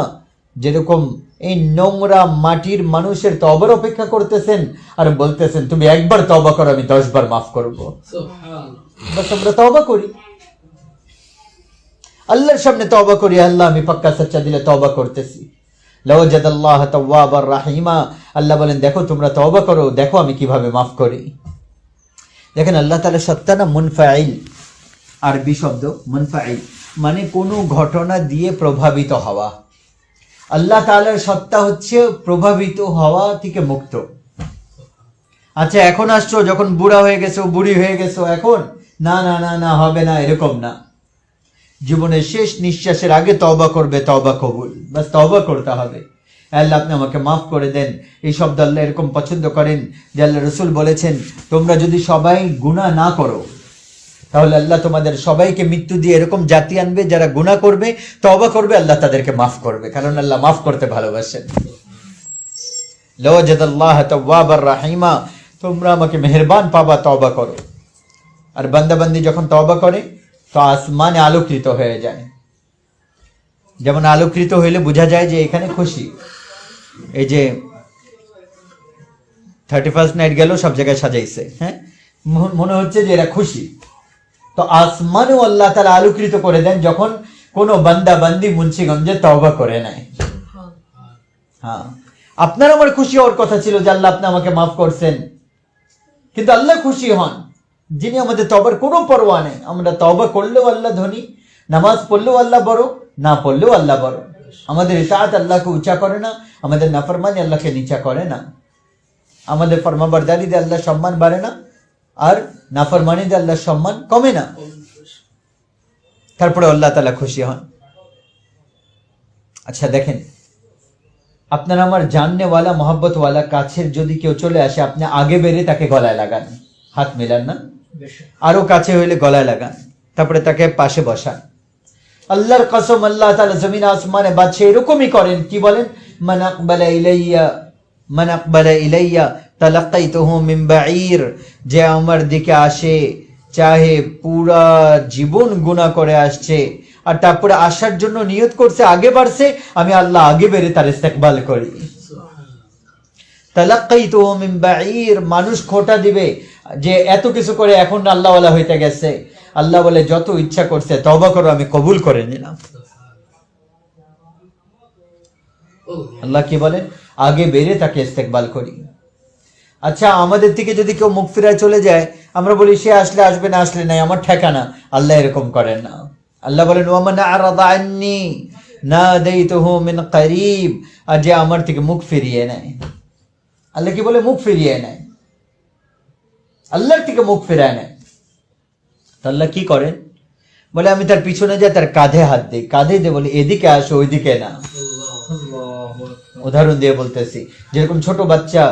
যেরকম এই নোংরা মাটির মানুষের তওবার অপেক্ষা করতেছেন আর বলতেছেন তুমি একবার তওবা করো, আমি 10 বার মাফ করব। সুবহানাল্লাহ। বাস আমরা তওবা করি, আল্লাহর সামনে তওবা করি, আল্লাহ আমি পাক্কা সচ্চা দিলে তওবা করতেছি। লাওয়াজাদাল্লাহ তাওয়াবার রাহিমা, আল্লাহ বলেন দেখো তোমরা তওবা করো, দেখো আমি কিভাবে মাফ করি। দেখেন আল্লাহ তাআলা সত্তা না মুনফাইল, আরবি শব্দ মুনফাইল মানে কোনো ঘটনা দিয়ে প্রভাবিত হওয়া। আল্লাহ তাআলার সত্তা হচ্ছে প্রভাবিত হওয়া থেকে মুক্ত। আচ্ছা এখন আসছো, যখন বুড়া হয়ে গেছো, বুড়ি হয়ে গেছো, এখন না না না না হবে না, এরকম না। জীবনের শেষ নিঃশ্বাসের আগে তওবা করবে, তওবা কবুল, বাস তওবা করতে হবে। আল্লাহ আপনি আমাকে মাফ করে দেন, এই শব্দ আল্লাহ এরকম পছন্দ করেন যে আল্লাহ রসুল বলেছেন তোমরা যদি সবাই গুনাহ না করো তাহলে আল্লাহ তোমাদের সবাইকে মৃত্যু দিয়ে এরকম জাতি আনবে যারা গুনাহ করবে, তওবা করবে, আল্লাহ তাদেরকে মাফ করবে, কারণ আল্লাহ মাফ করতে ভালোবাসেন। লাওয়াজাদাল্লাহ তাওয়াবার রাহিমা, তোমরা আমাকে মেহেরবান পাবা, তওবা করো। আর বান্দাবান্দি যখন তওবা করে তো আসমানে আলোকৃত হয়ে যায়। যেমন আলোকৃত হইলে বোঝা যায় যে এখানে খুশি। এই যে 31st নাইট গেল, সব জায়গায় সাজাইছে, হ্যাঁ, মনে হচ্ছে যে এরা খুশি। তো আসমানেও আল্লাহ তাআলা আলোকৃত করে দেন যখন কোনো বান্দা বান্দি মুন্সিগঞ্জে তওবা করে নেয়। হ্যাঁ, আপনার আমার খুশি হওয়ার কথা ছিল যে আল্লাহ আপনি আমাকে মাফ করছেন, কিন্তু আল্লাহ খুশি হন যিনি আমাদের তওবার কোনো পরোয়া নেই। আমরা তওবা করলেও আল্লাহ ধনী, নামাজ পড়লেও আল্লাহ বড়, না পড়লেও আল্লাহ বড়। আমাদের ইতাআত আল্লাহকে উঁচা করে না, আমাদের নাফরমানি আল্লাহকে নিচা করে না। আমাদের ফরমাবরদারি দিয়ে আল্লাহ সম্মান বাড়ে না, আর নাফরমানি দিয়ে আল্লাহ সম্মান কমে না। তারপরে আল্লাহ তাআলা খুশি হন। আচ্ছা দেখেন, আপনার আমার জাননেওয়ালা মোহাব্বতওয়ালা কাছের যদি কেউ চলে আসে, আপনি আগে বেড়ে তাকে গলায় লাগান, হাত মেলান না, আরো কাছে হইলে গলায় লাগান, তারপরে তাকে পাশে বসান। আল্লাহর কসম, আল্লাহ তাআলা জমিন আসমানে বাদশা এরকমই করেন। কি বলেন? মান আকবালা ইলাইয়া তালাক্কাইতুহু মিন বাঈর, যে আমার দিকে আসে, চাহে পুরা জীবন গুনাহ করে আসছে, আর তারপরে আসার জন্য নিয়ত করছে, আগে বাড়ছে, আমি আল্লাহ আগে বেড়ে তার ইস্তেকবাল করি। তালাক্কাইতুহু মিন বাঈর, মানুষ খোঁটা দিবে যে এত কিছু করে এখন আল্লাহওয়ালা হইতে গেছে। আল্লাহ বলে যত ইচ্ছা করছে তওবা করো, আমি কবুল করে নিলাম। আল্লাহ কি বলেন? আগে বেড়ে তাকে ইস্তেকবাল করি। আচ্ছা, আমাদের থেকে যদি কেউ মুখ ফিরায় চলে যায়, আমরা বলি সে আসলে আসবে, না আসলে নাই, আমার ঠেকানা। আল্লাহ এরকম করেন না। আল্লাহ বলেন ওয়ামান আরাদা আন্নি নাদাইতুহু মিন করিব, আর যে আমার থেকে মুখ ফিরিয়ে নেয়। আল্লাহ কি বলে? মুখ ফিরিয়ে নেয়, আল্লাহর থেকে মুখ ফিরায় নেয়। আল্লাহ কি করেন? বলে আমি তার পিছনে যাই, তার কাঁধে হাত দিই, কাঁধে দিয়ে বলি এদিকে আসো, ওইদিকে না। উদাহরণ দিয়ে বলতেছি, যেরকম ছোট বাচ্চা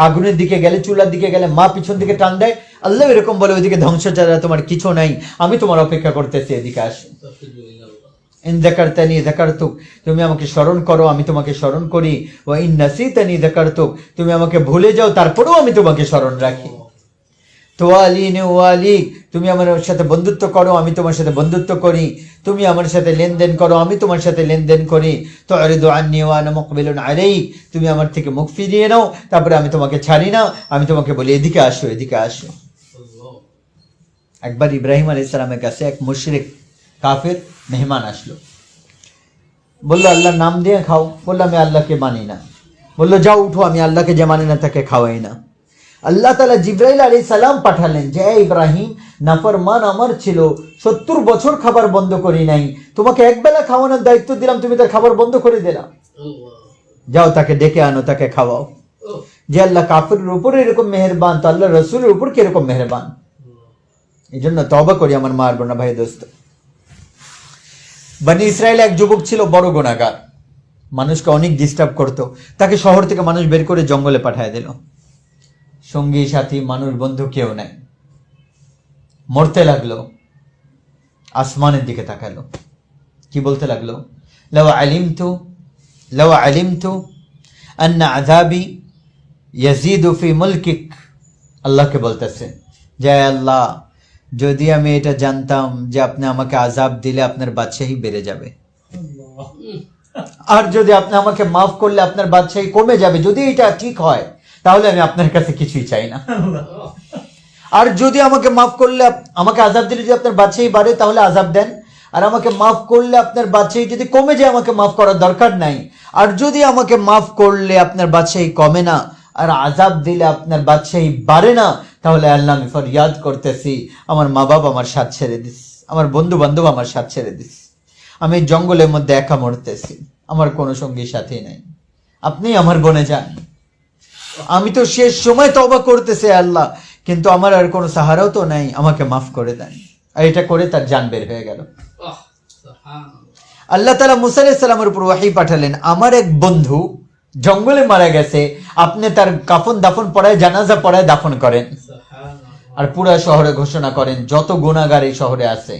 আগুনের দিকে গেলে, চুলার দিকে গেলে মা পিছন দিকে টান দেয়, আল্লাহ এরকম বলে ওইদিকে ধ্বংস ছাড়া তোমার কিছু নাই, আমি তোমার অপেক্ষা করতেছি, এদিকে আসো। ইন যাকারতানি যাকারতুক, তুমি আমাকে স্মরণ করো, আমি তোমাকে স্মরণ করি। ওয়া ইন নাসিতানি যাকারতুক, তুমি আমাকে ভুলে যাও, তারপরেও আমি তোমাকে স্মরণ রাখি। তোয়ালিনি ওয়ালিক, তুমি আমার সাথে বন্ধুত্ব করো, আমি তোমার সাথে বন্ধুত্ব করি। তুমি আমার সাথে লেনদেন করো, আমি তোমার সাথে লেনদেন করি। তুরিদু আন্নি ওয়া আনা মুকবিলুন আলাইক, তুমি আমার থেকে মুখ ফিরিয়ে নাও, তারপরে আমি তোমাকে ছাড়ি না, আমি তোমাকে বলি এদিকে আসো, এদিকে আসো। একবার ইব্রাহিম আলাইহিস সালামের কাছে এক মুশরিক কাফের মেহমান আসলো, বললো আল্লাহর নাম দিয়ে খাও। বললো আমি আল্লাহকে মানি না। বললো যাও উঠো, আমি আল্লাহকে যে মানি না তাকে খাওয়াই না। আল্লাহ তাআলা জিবরাইল আলাইহিস সালাম পাঠালেন যে ইব্রাহিম, নাফরমান আমার ছিল, 70 বছর খাবার বন্ধ করি নাই, তোমাকে একবেলা খাওয়ানোর দায়িত্ব দিলাম, তুমি তার খাবার বন্ধ করে দিলা। যাও তাকে ডেকে আনো, তাকে খাওয়াও। যে আল্লাহ কাফিরের উপর এরকম মেহেরবান, তো আল্লাহ রাসূলের উপর কি এরকম মেহেরবান? এই জন্য তওবা করি আমার মা আর বোনা ভাই দোস্ত। বনি ইসরায়েল এক যুবক ছিল, বড় গুনাহগার, মানুষকে অনেক ডিস্টার্ব করতো। তাকে শহর থেকে মানুষ বের করে জঙ্গলে পাঠিয়ে দিল। সঙ্গী সাথী মানুষ বন্ধু কেউ নাই, মরতে লাগলো। আসমানের দিকে তাকালো, কি বলতে লাগলো? লাউ আলিমতু আন্না আযাবি ইয়াজিদু ফি মুলকিক, আল্লাহকে বলতেছে যে আল্লাহ, যদি আমি এটা জানতাম যে আপনি আমাকে আযাব দিলে আপনার বাদশাহী বেড়ে যাবে, আর যদি আপনি আমাকে মাফ করলে আপনার বাদশাহী কমে যাবে, যদি এটা ঠিক হয় তাহলে আমি আপনার কাছে কিছুই চাই না। আর যদি আমাকে মাফ করলে, আমাকে আযাব দিলে যদি আপনার বাদশাহী বাড়ে তাহলে আযাব দেন, আর আমাকে মাফ করলে আপনার বাদশাহী যদি কমে যায় আমাকে মাফ করার দরকার নাই। আর যদি আমাকে মাফ করলে আপনার বাদশাহী কমে না, আর আযাব দিলে আপনার বাদশাহী বাড়ে না, তাহলে আল্লাহ আমি ফরিয়াদ করতেছি, আমার মা বাবা আমার সাথ ছেড়ে দিস, আমার বন্ধু বান্ধব আমার সাথ ছেড়ে দিস, আমি জঙ্গলের মধ্যে একা মরতেছি, আমার কোনো সঙ্গী সাথী নাই, আপনি আমার বনে যান। আমি তো শেষ সময় তওবা করতেছি আল্লাহ, কিন্তু আমার আর কোনো সাহারাও তো নাই, আমাকে মাফ করে দেন। আর এটা করে তার জান বের হয়ে গেল। আল্লাহ তাআলা মুসা আলাইহিস সালামের উপর ওহী পাঠালেন, আমার এক বন্ধু জঙ্গলে মারা গেছে, আপনি তার কাফন দাফন পড়ায়, জানাজা পড়ায় দাফন করেন, আর পুরা শহরে ঘোষণা করেন যত গুনাহগার এই শহরে আছে,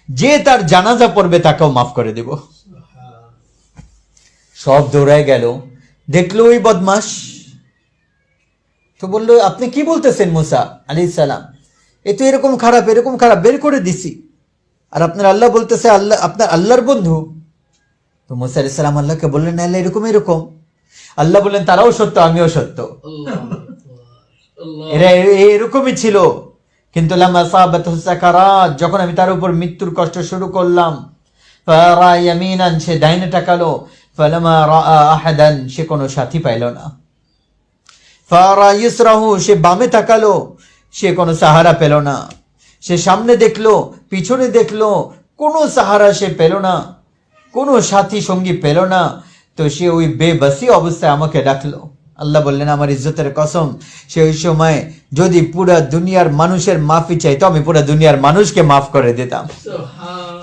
যে তার জানাজা পড়বে তাকেও মাফ করে দেব। সব দৌড়ায় গেল, দেখলো ওই বদমাশ। তো বললো আপনি কি বলতেছেন মুসা আলাইহিস সালাম, এ তো এরকম খারাপ, এরকম খারাপ, বের করে দিছি, আর আপনার আল্লাহ বলতেছে আল্লাহ আপনার আল্লাহর বন্ধু। তো মুসা আলাইহিস সালাম আল্লাহকে বললেন আল্লাহ এরকম এরকম। আল্লাহ বললেন তারাও সত্য, আমিও সত্য, এরা এরকমই ছিল। কিন্তু লামা সাবাতহু সাকারাত, যখন আমি তার উপর মৃত্যুর কষ্ট শুরু করলাম, ফারা ইয়ামিনান, সে ডাইনে তাকালো, ফালামা রাআ আহাদান, সে কোনো সাথী পাইল না। ফারা ইসরাহু, সে বামে তাকালো, সে কোনো সাহারা পেল না। সে সামনে দেখলো, পিছনে দেখলো, কোনো সাহারা সে পেল না, কোনো সাথী সঙ্গী পেল না। তো সে ওই বেবসি অবস্থায় আমাকে ডাকলো। আল্লাহ বললেন, আমার ইজ্জতের কসম, সে ওই সময় যদি পুরা দুনিয়ার মানুষের মাফি চাইতো, আমি পুরা দুনিয়ার মানুষকে মাফ করে দিতাম।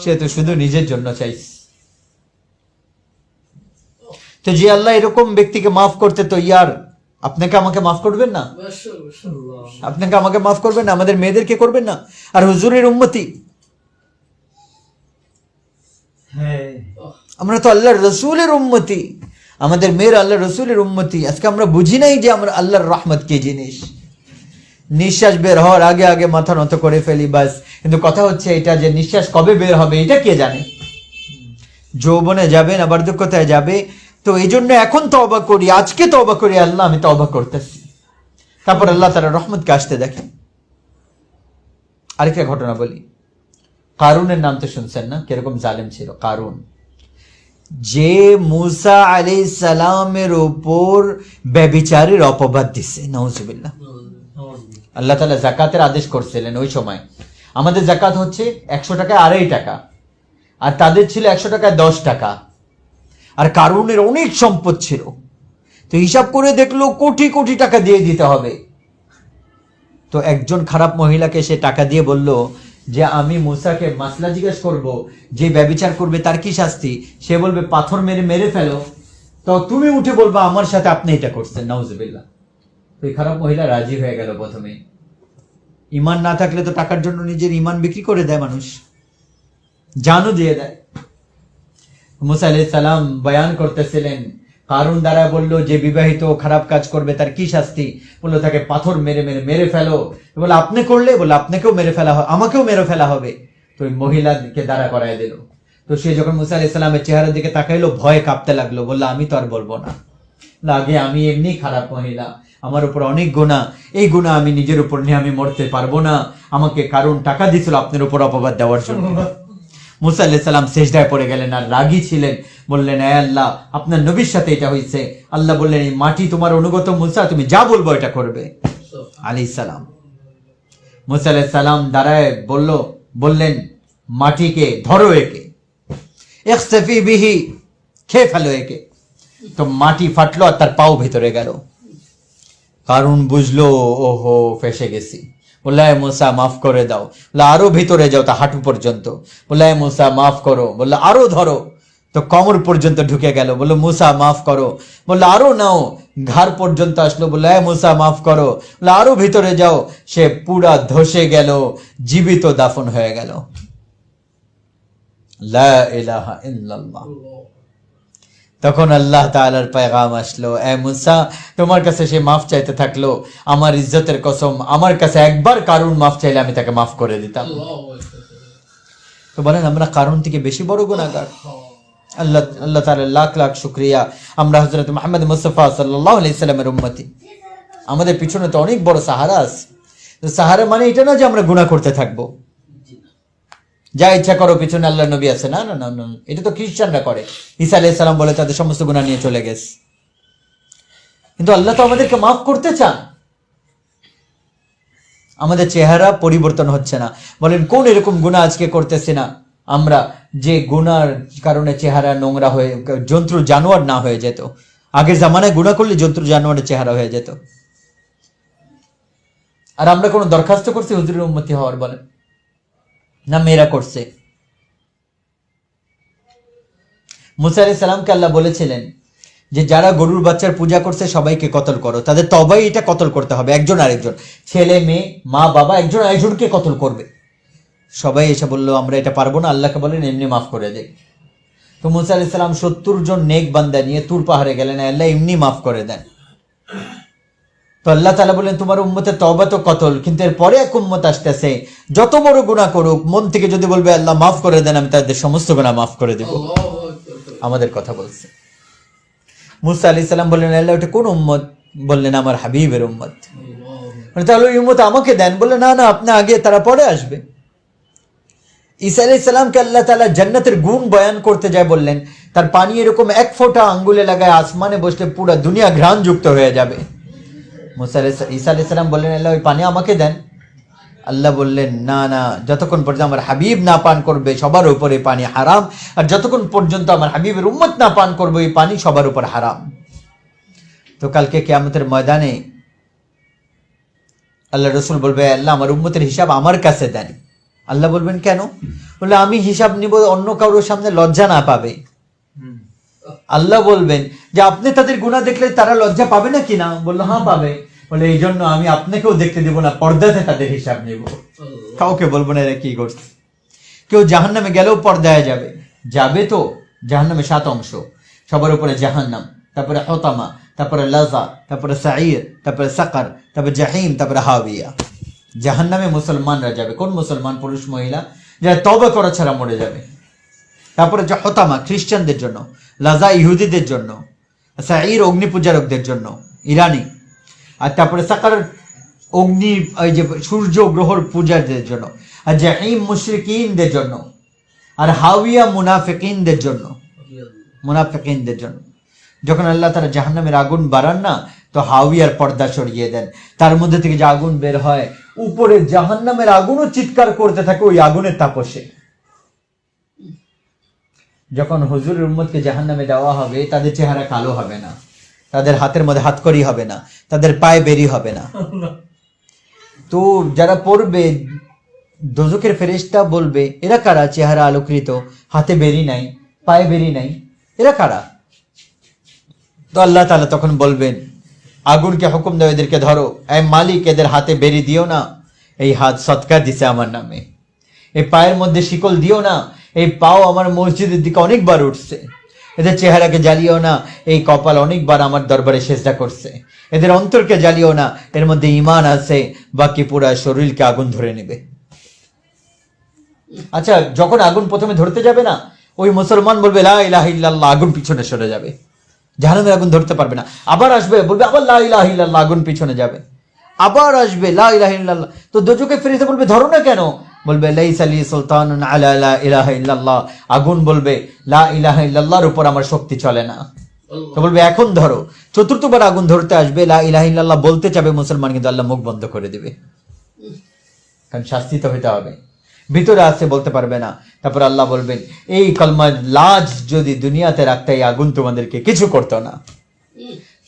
সে তো শুধু নিজের জন্য চাইছে। তো যে আল্লাহ এরকম ব্যক্তিকে মাফ করতে তো ইয়ার, আপনাকে আমাকে মাফ করবেন না? আপনাকে আমাকে মাফ করবেন না? আমাদের মেয়েদেরকে করবেন না? আর হুজুরের উম্মতি, আমরা তো আল্লাহর রসুলের উম্মতি, আমাদের মেয়ের আল্লাহর রসুলের উম্মতি। আজকে আমরা বুঝি নাই যে আমরা আল্লাহর রহমত কি জিনিস। নিঃশ্বাস বের হওয়ার আগে আগে মাথা নত করে ফেলি বাস। কিন্তু কথা হচ্ছে এটা যে নিঃশ্বাস কবে বের হবে এটা কে জানে। যৌবনে যাবে না বার্ধক্যতায় যাবে। তো এই জন্য এখন তওবা করি, আজকে তওবা করি, আল্লাহ আমি তওবা করতেছি। তারপর আল্লাহ তাআলা রহমতকে আসতে দেখেন। আরেকটা ঘটনা বলি, কারুনের নাম তো শুনছেন না, কিরকম জালেম ছিল কারুন। যে মুসা আলাইহিস সালামের উপর ব্যভিচারের অপবাদ দিছে, নাউজুবিল্লাহ। আল্লাহ তাআলা যাকাতের আদেশ করছিলেন ওই সময়। আমাদের যাকাত হচ্ছে 100 টাকায় 2.5 টাকা, আর তাদের ছিল 100 টাকায় 10 টাকা। আর কারুনের অনেক সম্পদ ছিল, তো হিসাব করে দেখলো কোটি কোটি টাকা দিয়ে দিতে হবে। তো একজন খারাপ মহিলাকে সে টাকা দিয়ে বলল যে আমি মুসাকে মাসলা জিজ্ঞেস করব, যে ব্যভিচার করবে তার কি শাস্তি। সে বলবে পাথর মেরে মেরে ফেলো। তো তুমি উঠে বলবা আমার সাথে আপনি এটা করছেন, নাউজুবিল্লাহ। তো এই খারাপ মহিলা রাজি হয়ে গেল। প্রথমে ইমান না থাকলে তো টাকার জন্য নিজের ইমান বিক্রি করে দেয় মানুষ, জানও দিয়ে দেয়। মুসা আলাইহিস সালাম বয়ান করতেছিলেন, কারুন দ্বারা বলল যে বিবাহিত খারাপ কাজ করবে তার কি শাস্তি। বললো তাকে পাথর মেরে মেরে মেরে ফেলো। বলে আপনি করলে, বলে আপনাকেও মেরে ফেলা হবে, আমাকেও মেরে ফেলা হবে। তো ওই মহিলাকে দাঁড়া করায় দিল। তো সে যখন মুসা আলাইহিস সালামের চেহারার দিকে তাকাইলো, ভয়ে কাঁপতে লাগলো। বললো আমি তো আর বলবো না, আগে আমি এমনি খারাপ মহিলা, আমার উপর অনেক গুনাহ, এই গুনাহ আমি নিজের উপর নিয়ে আমি মরতে পারবো না। আমাকে কারণ টাকা দিয়েছিল আপনার উপর অপবাদ দেওয়ার জন্য। মুসা আলাইহিস সালাম সিজদায় পড়ে গেলেন আর রাগী ছিলেন। বললেন, হে আল্লাহ, আপনার নবীর সাথে এটা হয়েছে। আল্লাহ বললেন, এই মাটি তোমার অনুগত মুসা, তুমি যা বলবো এটা করবে। আলাইহিস সালাম, মুসা আলাইহিস সালাম দাঁড়ায় বললেন মাটিকে, ধরো একে, ইখসফি বিহি, খেয়ে ফেলো একে। তো মাটি ফাটলো আর তার পাও ভেতরে গেল। কারণ বুঝলো ওহো ফেসে গেছি। বললে মুসা মাফ করে দাও। বললে আরো ভিতরে যাও, তা হাঁটু পর্যন্ত। বললে মুসা মাফ করো। বললে আরো ধরো, তো কোমর পর্যন্ত ঢুকে গেল। বললো মুসা মাফ করো। বললে আরো নাও, ঘাড় পর্যন্ত আসলো। বললে মুসা মাফ করো। বললে আরো ভিতরে যাও। সে পুরা ধসে গেল, জীবিত দাফন হয়ে গেল। লা ইলাহা ইল্লাল্লাহ। তখন আল্লাহ তাআলার পেগাম আসলো, এ মুসা, তোমার কাছে সে মাফ চাইতে থাকলো, আমার ইজ্জতের কসম, আমার কাছে একবার কারুন মাফ চাইলে আমি তাকে মাফ করে দিতাম। তো বলেন আমরা কারুন থেকে বেশি বড় গুনাহগার? আল্লাহ তাআলার লাখ লাখ শুকরিয়া, আমরা হযরত মুহাম্মদ মুস্তাফা সাল্লাল্লাহু আলাইহি সাল্লামের উম্মতি। আমাদের পিছনে তো অনেক বড় সাহারা আছে। সাহারা মানে এটা না যে আমরা গুনাহ করতে থাকবো, যা ইচ্ছা করো পিছনে আল্লাহ নবী আছে, না না না না, এটা তো খ্রিস্টানরা করে। ঈসা আলাইহিস সালাম বলে তাদের সমস্ত গুনাহ নিয়ে চলে গেছে। কিন্তু আল্লাহ তো আমাদেরকে মাফ করতে চান। আমাদের চেহারা পরিবর্তন হচ্ছে না। বলেন কোন এরকম গুনাহ আজকে করতেছি না আমরা, যে গুনার কারণে চেহারা নোংরা হয়ে জন্তু জানোয়ার না হয়ে যেত। আগের জামানায় গুনাহ করলে জন্তু জানোয়ারের চেহারা হয়ে যেত। আর আমরা কোনো দরখাস্ত করছি হুজুরের উম্মতি হওয়ার? বলেন না, মেয়েরা করছে। মুসা আলাইহিস সালামকে আল্লাহ বলেছিলেন যে যারা গরুর বাচ্চার পূজা করছে সবাইকে কতল করো। তাদের তবাই এটা কতল করতে হবে, একজন আরেকজন, ছেলে মেয়ে মা বাবা একজন আরেকজনকে কতল করবে। সবাই এসে বললো আমরা এটা পারবো না। আল্লাহকে বলেন এমনি মাফ করে দে। তো মুসা আলাইহিস সালাম 70 জন নেক বান্দা নিয়ে তুর পাহাড়ে গেলেন, আল্লাহ এমনি মাফ করে দেন। তো আল্লাহ তাআলা বলেন তোমার উম্মতের তওবা তো কতল, কিন্তু এর পরে এক উম্মত আসতেছে, যত বড় গুনাহ করুক মন থেকে যদি বলবে আল্লাহ মাফ করে দেন, আমি তাদের সমস্ত গুনাহ মাফ করে দেব। আমাদের কথা বলছে। মুসা আলাইহিস সালাম বললেন আল্লাহ ওটা কোন উম্মত? বললেন আমার হাবিবের উম্মত। তাহলে ওই উম্মত আমাকে দেন। বললেন না না, আপনি আগে, তারা পরে আসবে। ঈসা আলাইহিস সালামকে আল্লাহ তাআলা জান্নাতের গুণ বয়ান করতে যায় বললেন তার পানি এরকম 1 ফোঁটা আঙ্গুলে লাগায় আসমানে বসলে পুরো দুনিয়া ঘ্রাণযুক্ত হয়ে যাবে। ঈসা আলাইহিস সালাম বললেন, আল্লাহ ওই পানি আমাকে দেন। আল্লাহ বললেন, না না, যতক্ষণ পর্যন্ত আমার হাবিব না পান করবে সবার উপরে পানি হারাম, আর যতক্ষণ পর্যন্ত আমার হাবিবের উম্মত না পান করবে ওই পানি সবার উপর হারাম। তো কালকে কিয়ামতের ময়দানে আল্লাহ রসুল বলবে, আল্লাহ আমার উম্মতের হিসাব আমার কাছে দেন। আল্লাহ বলবেন, কেন? বলে, আমি হিসাব নিব অন্য কারোর সামনে লজ্জা না পাবে। আল্লাহ বলবেন যে আপনি তাদের গুনাহ দেখলে তারা লজ্জা পাবে না কিনা? বললো, হ্যাঁ পাবে। বলে, এই জন্য আমি আপনাকেও দেখতে দিব না, পর্দাতে তাদের হিসাব নেব, কাউকে বলবো না এরা কি করছে। কেউ জাহান্নামে গেলেও পর্দায় যাবে, যাবে তো। জাহান্নামে 7 অংশ, সবার উপরে জাহান্নাম, তারপরে হতামা, তারপরে লাযা, তারপরে সাঈর, তারপরে সাকার, তারপরে জাহিম, তারপরে হাবিয়া। জাহান্নামে মুসলমানরা যাবে। কোন মুসলমান? পুরুষ মহিলা যারা তওবা করা ছাড়া মরে যাবে। তারপরে যে হতামা খ্রিস্টানদের জন্য, লাযা ইহুদিদের জন্য, সাঈর অগ্নি পূজারকদের জন্য, ইরানি, আর তারপরে সাকার অগ্নি, ওই যে সূর্য গ্রহর পূজারদের জন্য, আর জাহিম মুশরিকিনদের জন্য, আর হাবিয়া মুনাফিকিনদের জন্য। মুনাফিকিনদের জন্য যখন আল্লাহ তাআলা জাহান্নামের আগুন বাড়ান না, তো হাবিয়ার পর্দা সরিয়ে দেন, তার মধ্যে থেকে যে আগুন বের হয়, উপরে জাহান্নামের আগুনও চিৎকার করতে থাকে ওই আগুনের তাপসে। যখন হুজুরের উম্মতকে জাহান্নামে দেওয়া হবে, তাদের চেহারা কালো হবে না, তাদের হাতের মধ্যে হাতকড়ি হবে না, তাদের পায়ে বেরি হবে না। তো যারা পড়বে, দোজখের ফেরেশতা বলবে, এরা কারা চেহারা আলোকৃত, হাতে বেরি নাই, পায়ে বেরি নাই, এরা কারা? তো আল্লাহ তাআলা তখন বলবেন, আগুনকে হুকুম দাও, এদেরকে ধরো। এই মালিক, এদের হাতে বেরি দিও না, এই হাত সদকা দিছে আমার নামে। এই পায়ের মধ্যে শিকল দিও না, এই পাও আমার মসজিদের দিকে অনেকবার উঠছে। এদের চেহারাকে জ্বালিও না, এই কপাল অনেকবার আমার দরবারে সেজদা করছে। এদের অন্তরকে জ্বালিও না, এর মধ্যে ঈমান আছে, বাকি পুরা শরীরকে আগুন ধরে নেবে। আচ্ছা, যখন আগুন প্রথমে ধরতে যাবে না, ওই মুসলমান বলবে লা ইলাহা ইল্লাল্লাহ, আগুন পিছনে সরে যাবে, জাহান্নামের আগুন ধরতে পারবে না। আবার আসবে, বলবে আবার লা ইলাহা ইল্লাল্লাহ, আগুন পিছনে যাবে। আবার আসবে লা ইলাহা ইল্লাল্লাহ, তো দোজখের ফেরেশতা বলবে ধরো না কেন? বলবে লাইসা লি সুলতানুন আলা লা ইলাহা ইল্লাল্লাহ, আগুন বলবে লা ইলাহা ইল্লাল্লাহর উপর আমার শক্তি চলে না। তো বলবে এখন ধরো। চতুর্থবার আগুন ধরতে আসবে, লা ইলাহা ইল্লাল্লাহ বলতে চাবে মুসলমান, কিন্তু আল্লাহ মুখ বন্ধ করে দেবে, কারণ শাস্তি তো হতে হবে। ভিতরে আছে, বলতে পারবে না। তারপর আল্লাহ বলবেন, এই কলমার লাজ যদি দুনিয়াতে রাখতে, এই আগুন তোমাদেরকে কিছু করতো না।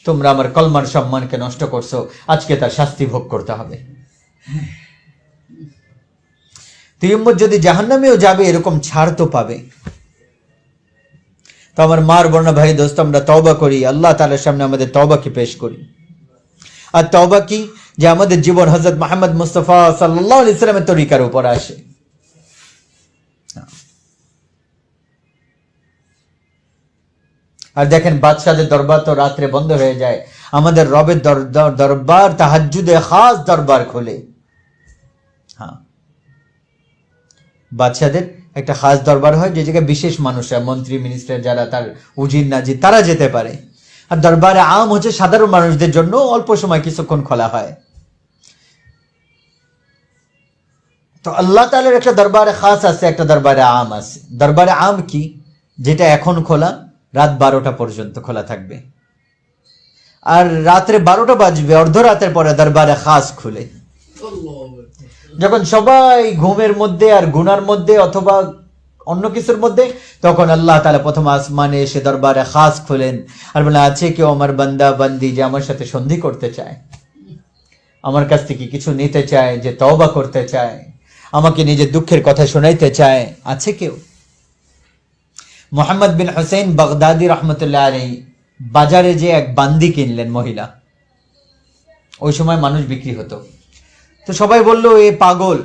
তোমরা আমার কলমার সম্মানকে নষ্ট করছো, আজকে তার শাস্তি ভোগ করতে হবে। তুই উম্মত যদি জাহান্নামেও যাবে, এরকম ছাড় তো পাবে। তো আমার মার বর্ণা ভাই দোস্ত, আমরা তওবা করি, আল্লাহ তাআলার সামনে আমাদের তওবাকে পেশ করি। আর তওবা কি? যে আমাদের জীবন হযরত মুহাম্মদ মুস্তাফা সাল্লাল্লাহু আলাইহি সাল্লামের তরিকার উপর আসে। আর দেখেন, বাদশাদের দরবার তো রাত্রে বন্ধ হয়ে যায়, আমাদের রবের দরবার তাহাজ্জুদে খাস দরবার খোলে। হ্যাঁ, বাদশাদের একটা খাস দরবার হয়, যে জায়গায় বিশেষ মানুষরা, মন্ত্রী মিনিস্টার যারা, তার উজির নাজির, তারা যেতে পারে। আর দরবারে আম হচ্ছে সাধারণ মানুষদের জন্য, অল্প সময় কিছুক্ষণ খোলা হয়। তো আল্লাহ তাআলার একটা দরবারে খাস আছে, একটা দরবারে আম আছে। দরবারে আম কি? যেটা এখন খোলা, রাত 12টা পর্যন্ত খোলা থাকবে। আর রাত্রে 12টা বাজবে, অর্ধরাতের পরে দরবারে খাস খুলে। যখন সবাই ঘুমের মধ্যে আর গুনার মধ্যে অথবা অন্য কিছুর মধ্যে, তখন আল্লাহ তাআলা প্রথম আসমানে এসে দরবারে খাস খুলেন আর বলে, আছে কেউ আমার বান্দা বান্দি যে আমার সাথে সন্ধি করতে চায়, আমার কাছ থেকে কিছু নিতে চায়, যে তওবা করতে চায়, আমাকে নিজের দুঃখের কথা শোনাইতে চায়? আছে কেউ? মুহাম্মদ বিন হুসাইন বাগদাদি রহমতুল্লাহ আলাইহি বাজারে যে এক বান্দি কিনলেন, মহিলা। ওই সময় মানুষ বিক্রি হতো, তো সবাই বলল এ পাগল।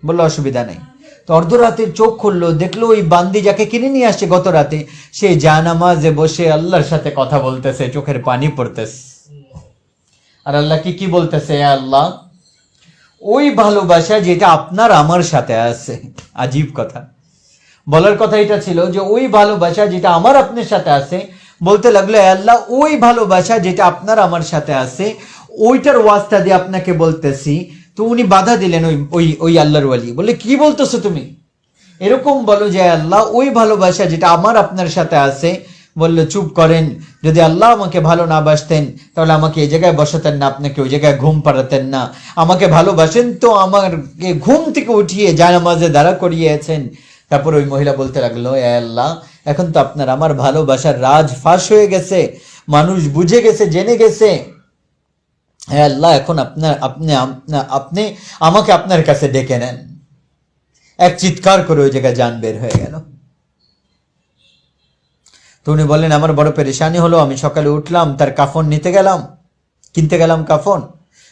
বলল অসুবিধা নেই। তো অর্ধরাতে চোখ খুললো, দেখলো ওই বান্দি যাকে কিনে নিয়ে আসছে গত রাতে, সে জানামাজে বসে আল্লাহর সাথে কথা বলতেছে, চোখের পানি পড়তেছে। আর আল্লাহ কি বলতেছে? আল্লাহ, ওই ভালোবাসা যেটা আপনার আমার সাথে আছে। আজীব কথা। বলার কথা এটা ছিল যে ওই ভালোবাসা যেটা আমার আপনার সাথে আছে, বলতে লাগলো আল্লাহ, ওই ভালোবাসা যেটা আপনার আমার সাথে আছে, ওইটার ওয়াস্তা দিয়ে আপনাকে বলতেছি। তো উনি বাধা দিলেন, ওই আল্লাহর ওয়ালি বলে, কি বলতেছো তুমি? এরকম বলো যে আল্লাহ ওই ভালোবাসা যেটা আমার আপনার সাথে আছে, বললো চুপ করেন, যদি আল্লাহ আমাকে ভালো না বাসতেন তাহলে আমাকে এই জায়গায় বসাতেন না, আপনাকে ওই জায়গায় ঘুম পাড়াতেন না। আমাকে ভালোবাসেন তো আমাকে ঘুম থেকে উঠিয়ে জানামাজে দাঁড়া করিয়েছেন। তারপর ওই মহিলা বলতে লাগলো, এ আল্লাহ, এখন তো আপনার আমার ভালোবাসার রাজ ফাঁস হয়ে গেছে, মানুষ বুঝে গেছে, জেনে গেছে। হ্যাঁ আল্লাহ, এখন আপনার আপনি আপনি আমাকে আপনার কাছে ডেকে নেন। এক চিৎকার করে ওই জায়গায় জান বের হয়ে গেল। তো উনি বললেন, আমার বড় পেরেশানি হলো, আমি সকালে উঠলাম, তার কাফন নিতে গেলাম, কিনতে গেলাম কাফন,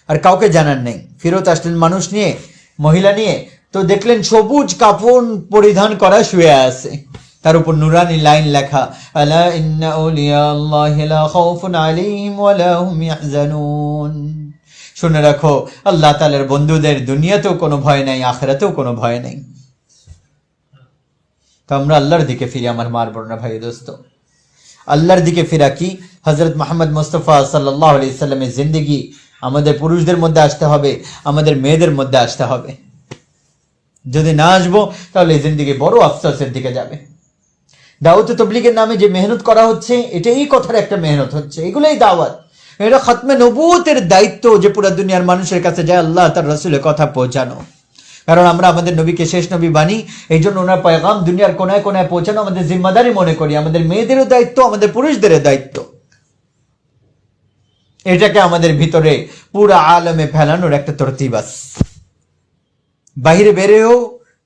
আর কাউকে জানার নেই। ফেরত আসলেন মানুষ নিয়ে, মহিলা নিয়ে, তো দেখলেন সবুজ কাফন পরিধান করা শুয়ে আছে, তার উপর নুরানি লাইন লেখা, আলা ইন্না আউলিয়া আল্লাহি লা খাউফুন আলাইহিম ওয়া লা হুম ইয়াহজানুন। শুনে রাখো, আল্লাহ তাআলার বন্ধুদের দুনিয়াতেও কোনো ভয় নাই, আখিরাতেও কোনো ভয় নাই। তো আমরা আল্লাহর দিকে ফিরি আমার মার বোনরা, ভাই দোস্ত, আল্লাহর দিকে ফিরা কি? হযরত মুহাম্মদ মুস্তাফা সাল্লাল্লাহু আলাইহি সাল্লামের জিন্দেগি আমাদের পুরুষদের মধ্যে আসতে হবে, আমাদের মেয়েদের মধ্যে আসতে হবে। যদি না আসবো তাহলে এই জিন্দেগি বড় আফসোসের দিকে যাবে। দাওয়াতে তাবলীগের নামে যে মেহনত করা হচ্ছে, এটা এই কথার একটা মেহনত হচ্ছে, এগুলোই দাওয়াত। এটা খতমে নবুয়তের দায়িত্ব যে পুরো দুনিয়ার মানুষের কাছে যায় আল্লাহ তার রাসূলের কথা পৌঁছানো। কারণ আমরা আমাদের নবীকে শেষ নবী বানি, এই জন্য ওনার পয়গাম দুনিয়ার কোনায় কোনায় পৌঁছানো আমাদের জিম্মাদারি মনে করি, আমাদের মেয়েদেরও দায়িত্ব, আমাদের পুরুষদেরও দায়িত্ব। এটাকে আমাদের ভিতরে পুরো আলমে ফেলানোর একটা তরতিব আছে। বাহিরে বেরেও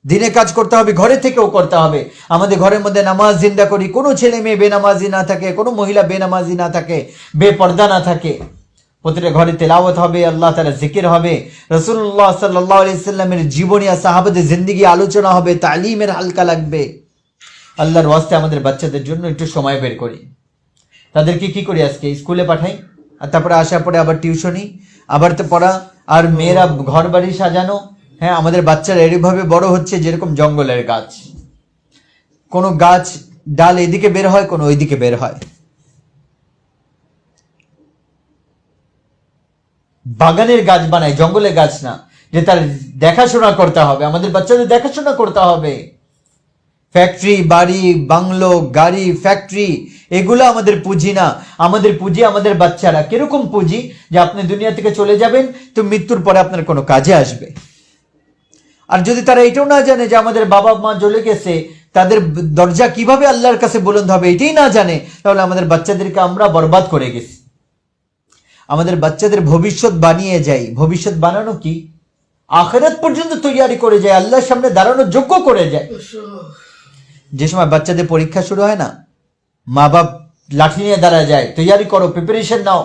দিনে কাজ করতে হবে, ঘরে থেকেও করতে হবে। আমাদের ঘরের মধ্যে নামাজ জিন্দা করি, কোনো ছেলে মেয়ে বেনামাজি না থাকে, কোনো মহিলা বেনামাজি না থাকে, বেপর্দা না থাকে। প্রতিটা ঘরে তেলাওয়াত হবে, আল্লাহ তাআলার জিকির হবে, রাসূলুল্লাহ সাল্লাল্লাহু আলাইহি সাল্লামের জীবনী আর সাহাবাদের জিন্দেগি আলোচনা হবে, তালিমের হালকা লাগবে। আল্লাহর ওয়াস্তে আমাদের বাচ্চাদের জন্য একটু সময় বের করি। তাদেরকে কি করি, আজকে স্কুলে পাঠাই, আর তারপরে আসার পরে আবার টিউশনি, আবার তো পড়া, আর মেয়েরা ঘর বাড়ি সাজানো। হ্যাঁ, আমাদের বাচ্চারা এরকমভাবে বড় হচ্ছে যেরকম জঙ্গলের গাছ, কোনো গাছ ডাল এদিকে বের হয়, কোনো ওইদিকে বের হয়। বাগানের গাছ বানায়, জঙ্গলের গাছ না, যে তার দেখাশোনা করতে হবে। আমাদের বাচ্চাদের দেখাশোনা করতে হবে। ফ্যাক্টরি, বাড়ি, বাংলো, গাড়ি, ফ্যাক্টরি, এগুলো আমাদের পুঁজি না। আমাদের পুঁজি আমাদের বাচ্চারা। কিরকম পুঁজি? যে আপনি দুনিয়া থেকে চলে যাবেন তো মৃত্যুর পরে আপনার কোনো কাজে আসবে। আর যদি তারা এটাও না জানে যে আমাদের বাবা মা চলে গেছে, তাদের দরজা কিভাবে আল্লাহর কাছে বুলন্দ হবে এটাই না জানে, তাহলে আমাদের বাচ্চাদেরকে আমরা বরবাদ করে গেছি। আমাদের বাচ্চাদের ভবিষ্যৎ বানিয়ে যাই। ভবিষ্যৎ বানানো কি? আখিরাত পর্যন্ত তৈরি করে যায়, আল্লাহর সামনে দাঁড়ানোর যোগ্য করে যায়। যে সময় বাচ্চাদের পরীক্ষা শুরু হয় না, মা বাপ লাঠি নিয়ে দাঁড়া যায়, তৈরি করো, প্রিপারেশন নাও।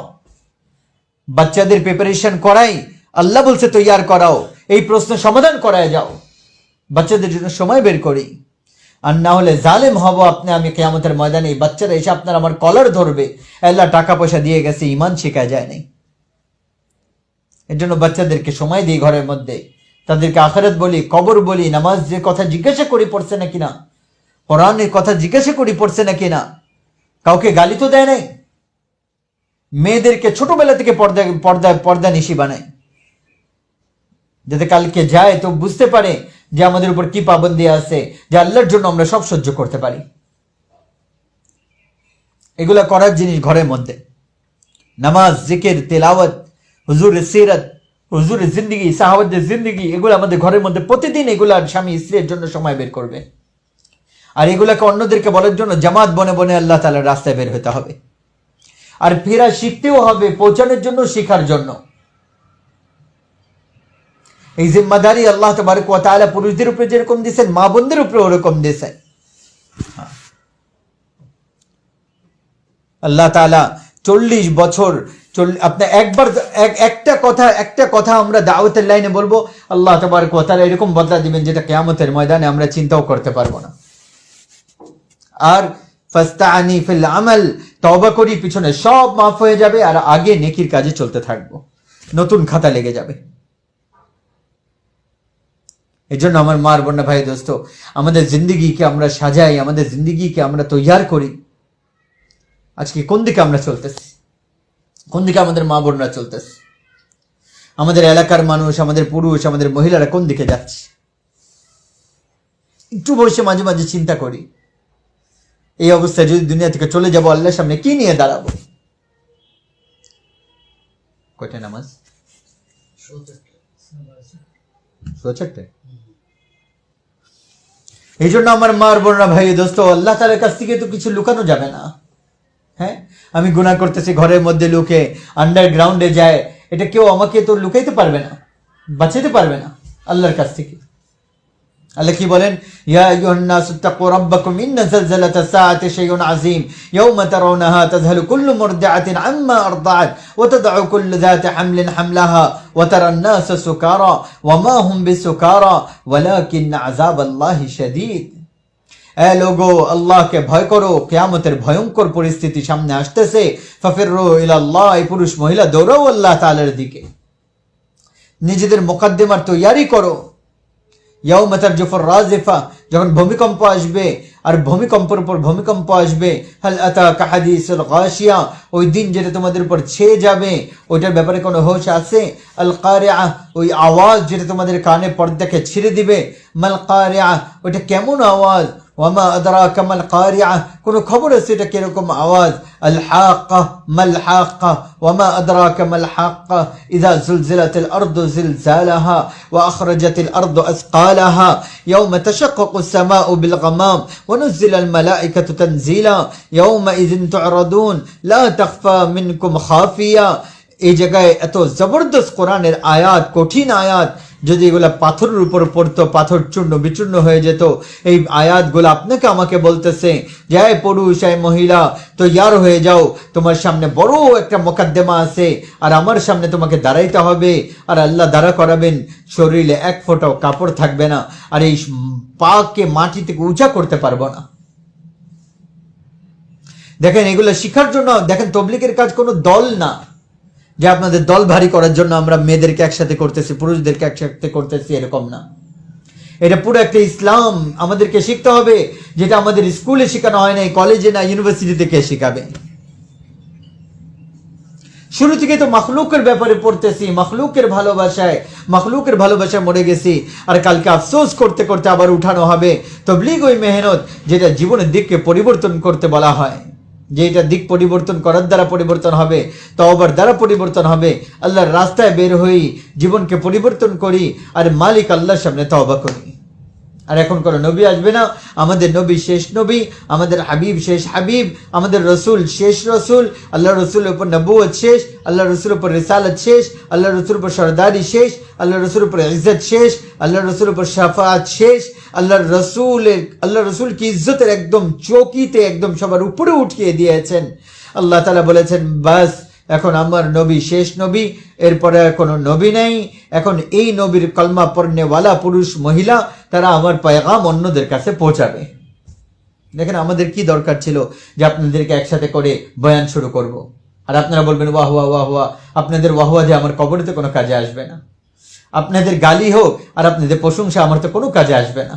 বাচ্চাদের প্রিপারেশন করাই, আল্লাহ বলছে তৈরি করাও, এই প্রশ্ন সমাধান করায় যাও। বাচ্চাদের জন্য সময় বের করি, আর না হলে জালেম হব আপনি আমি কিয়ামতের ময়দানে। বাচ্চারা এসে আপনার আমার কলার ধরবে, আল্লাহ টাকা পয়সা দিয়ে গেছে, ইমান শেখা যায় নাই। এর জন্য বাচ্চাদেরকে সময় দিই ঘরের মধ্যে, তাদেরকে আখিরাত বলি, কবর বলি, নামাজ যে কথা জিজ্ঞাসা করি পড়ছে নাকি না, কোরআনের কথা জিজ্ঞাসা করি পড়ছে নাকি না। কাউকে গালি তো দেয় নাই। মেয়েদেরকে ছোটবেলা থেকে পর্দা নিশি বানায়, যাতে কালকে যায় তো বুঝতে পারে যে আমাদের উপর কি পাবন্দি আছে, যে আল্লাহর জন্য আমরা সব সহ্য করতে পারি। এগুলা করার জিনিস ঘরের মধ্যে। নামাজ, জিকির, তেলাওয়াত, হুজুরের সিরাত, হুজুরের জিন্দেগি, সাহাবাদের জিন্দেগি, এগুলো আমাদের ঘরের মধ্যে প্রতিদিন এগুলা স্বামী স্ত্রীর জন্য সময় বের করবে। আর এগুলাকে অন্যদেরকে বলার জন্য জামাত বনে বনে আল্লাহ তাআলার রাস্তায় বের হতে হবে। আর ফেরা শিখতেও হবে, পৌঁছানোর জন্য, শিখার জন্য। এই জিম্মাদারি আল্লাহ তাবারক ওয়া তাআলা পুরুষদের উপরে যেরকম দিয়েছেন, মা বোনদের উপরে ওরকম দিয়েছেন। আল্লাহ তাআলা 40 বছর, আপনি একবার একটা কথা আমরা দাওয়াতের লাইনে বলবো, আল্লাহ তাবারক ওয়া তাআলা এরকম বদলা দিবেন যেটা কিয়ামতের ময়দানে আমরা চিন্তাও করতে পারবো না। আর ফাস্তাআনি ফিল আমাল, তওবা করি, পিছনে সব মাফ হয়ে যাবে, আর আগে নেকির কাজে চলতে থাকবো, নতুন খাতা লেগে যাবে। এই জন্য আমার মার বোন ভাই দোস্ত, আমাদের জিন্দেগিকে আমরা সাজাই, আমাদের জিন্দেগিকে আমরা তৈরি করি। আজকে কোন দিকে আমরা চলতেছি? কোন দিকে আমাদের মা বোনরা চলতেছে? আমাদের এলাকার মানুষ, আমাদের পুরুষ, আমাদের মহিলারা কোন দিকে যাচ্ছে? একটু বসে মাঝে মাঝে চিন্তা করি, এই অবস্থায় যদি দুনিয়া থেকে চলে যাবো, আল্লাহর সামনে কি নিয়ে দাঁড়াবো? কয়টা নামাজ? 74। এই জন্য আমার মার বোনরা, ভাই দোস্ত, আল্লাহ তাআলার কাছ থেকে তো কিছু লুকানো যাবে না। হ্যাঁ, আমি গুনাহ করতেছি, ঘরের মধ্যে লুকে আন্ডারগ্রাউন্ডে যায়, এটা কেউ আমাকে তো লুকাইতে পারবে না, বাঁচাতে পারবে না আল্লাহর কাছ থেকে। আল্লাহ কি বলেন? ইয়া আইয়ুহান নাসু তাকু রাব্বাকুম ইন্না যালজালাতাস সাআতি শাইউন আযীম ইয়াওমা তারাউনাহা তাযহালু কুল্লু মুরদিআতিন আম্মা আরদাআত ওয়া তাদউ কুল্লু যাতি হামলিন হামলাহা ওয়া তারান নাসা সুকারা ওয়া মা হুম বিসুকারা ওয়ালাকিন আযাবাল্লাহি শাদীদ। এ লোগো, আল্লাহকে ভয় করো, কিয়ামতের ভয়ঙ্কর পরিস্থিতি সামনে আসতেছে। ফাফিরু ইলাল্লাহ, এই পুরুষ মহিলা দৌড়াও আল্লাহ তাআলার দিকে, নিজেদের মুকদ্দমার তৈয়ারি করো। ইয়াউমা তারজুফুর রাজিফা, যখন ভূমিকম্প আসবে, আর ভূমিকম্পের উপর ভূমিকম্প আসবে। হাল আতাকা হাদিসুল গাশিয়া, ওই দিন যেটা তোমাদের উপর ছেয়ে যাবে, ওইটার ব্যাপারে কোনো হোশ আছে? আল কারিআ, ওই আওয়াজ যেটা তোমাদের কানে পর্দাকে ছিঁড়ে দিবে। মাল কারিআ, ওইটা কেমন আওয়াজ? ওয়ামা আদরাকা মাল কারিআ, কোনো খবর আছে এটা কিরকম আওয়াজ? আল হাক্কা মাল হাক্কা ওয়ামা আদরাকা মাল হাক্কা ইযা জুলজিলাতিল আরদু জিলজালাহা ওয়া আখরাজাতিল আরদু আসকালাহা ইয়াওমা তাশাক্কাকুস সামাউ বিল গামাম ওয়া নুজিলাল মালাইকাতু তানজিলা ইয়াওমা ইযিন তু'রাদুন লা তাখফা মিনকুম খাফিয়া। এই জায়গায় এত জবরদস্ত কোরআনের আয়াত, কঠিন আয়াত, যদি এগুলা পাথরের উপর পড়তো, পাথর চূর্ণ বিচূর্ণ হয়ে যেত। এই আয়াতগুলো আপনাকে আমাকে বলতেছে যে এই পুরুষ, এই মহিলা, তো ইয়ার হয়ে যাও, তোমার সামনে বড় একটা মোকদ্দমা আছে, আর আমার সামনে তোমাকে দাঁড়াইতে হবে, আর আল্লাহ দাঁড়া করাবেন, শরীরে এক ফোঁটাও কাপড় থাকবে না, আর এই পাকে মাটি থেকে উঁচা করতে পারবো না। দেখেন, এগুলো শিখার জন্য, দেখেন তবলিগের কাজ কোনো দল না যে আপনাদের দল ভারী করার জন্য আমরা মেয়েদেরকে একসাথে করতেছি, পুরুষদেরকে একসাথে করতেছি, এরকম না। এটা পুরো একটা ইসলাম আমাদেরকে শিখতে হবে, যেটা আমাদের স্কুলে শেখানো হয় না, কলেজে না, ইউনিভার্সিটিতে কে শিখাবে? শুরু থেকে তো মখলুকের ব্যাপারে পড়তেছি, মখলুকের ভালোবাসায় মরে গেছি, আর কালকে আফসোস করতে করতে আবার উঠানো হবে। তবলিগ ওই মেহনত যেটা জীবনের দিককে পরিবর্তন করতে বলা হয়, যে এটা দিক পরিবর্তন করার দ্বারা পরিবর্তন হবে, তওবার দ্বারা পরিবর্তন হবে। আল্লাহর রাস্তায় বের হই, জীবনকে পরিবর্তন করি, আর মালিক আল্লাহর সামনে তওবা করি। আর এখন কোনো নবী আসবে না, আমাদের নবী শেষ নবী, আমাদের হাবিব শেষ হাবিব, আমাদের রসুল শেষ রসুল। আল্লাহ রসুলের উপর নবুয়ত শেষ, আল্লাহ রসুলের উপর রিসালত শেষ, আল্লাহ রসুলের উপর সরদারি শেষ, আল্লাহ রসুলের উপর ইজ্জত শেষ, আল্লাহ রসুলের উপর শাফাআত শেষ। আল্লাহ রসুল কি ইজ্জতের একদম চৌকিতে, একদম সবার উপরে উঠিয়ে দিয়েছেন। আল্লাহ তাআলা বলেছেন, বাস এখন আমার নবী শেষ নবী, এরপরে কোনো নবী নেই। এখন এই নবীর কলমা পড়নেওয়ালা পুরুষ মহিলা, তারা আমার পয়গাম অন্যদের কাছে পৌঁছাবে। দেখেন, আমাদের কি দরকার ছিল যে আপনাদেরকে একসাথে করে বয়ান শুরু করব, আর আপনারা বলবেন ওয়াহ ওয়াহ ওয়াহ ওয়াহ। আপনাদের ওয়াহ ওয়াহ যে আমার কবরেতে কোনো কাজে আসবে না। আপনাদের গালি হোক আর আপনাদের প্রশংসা আমার তো কোনো কাজে আসবে না।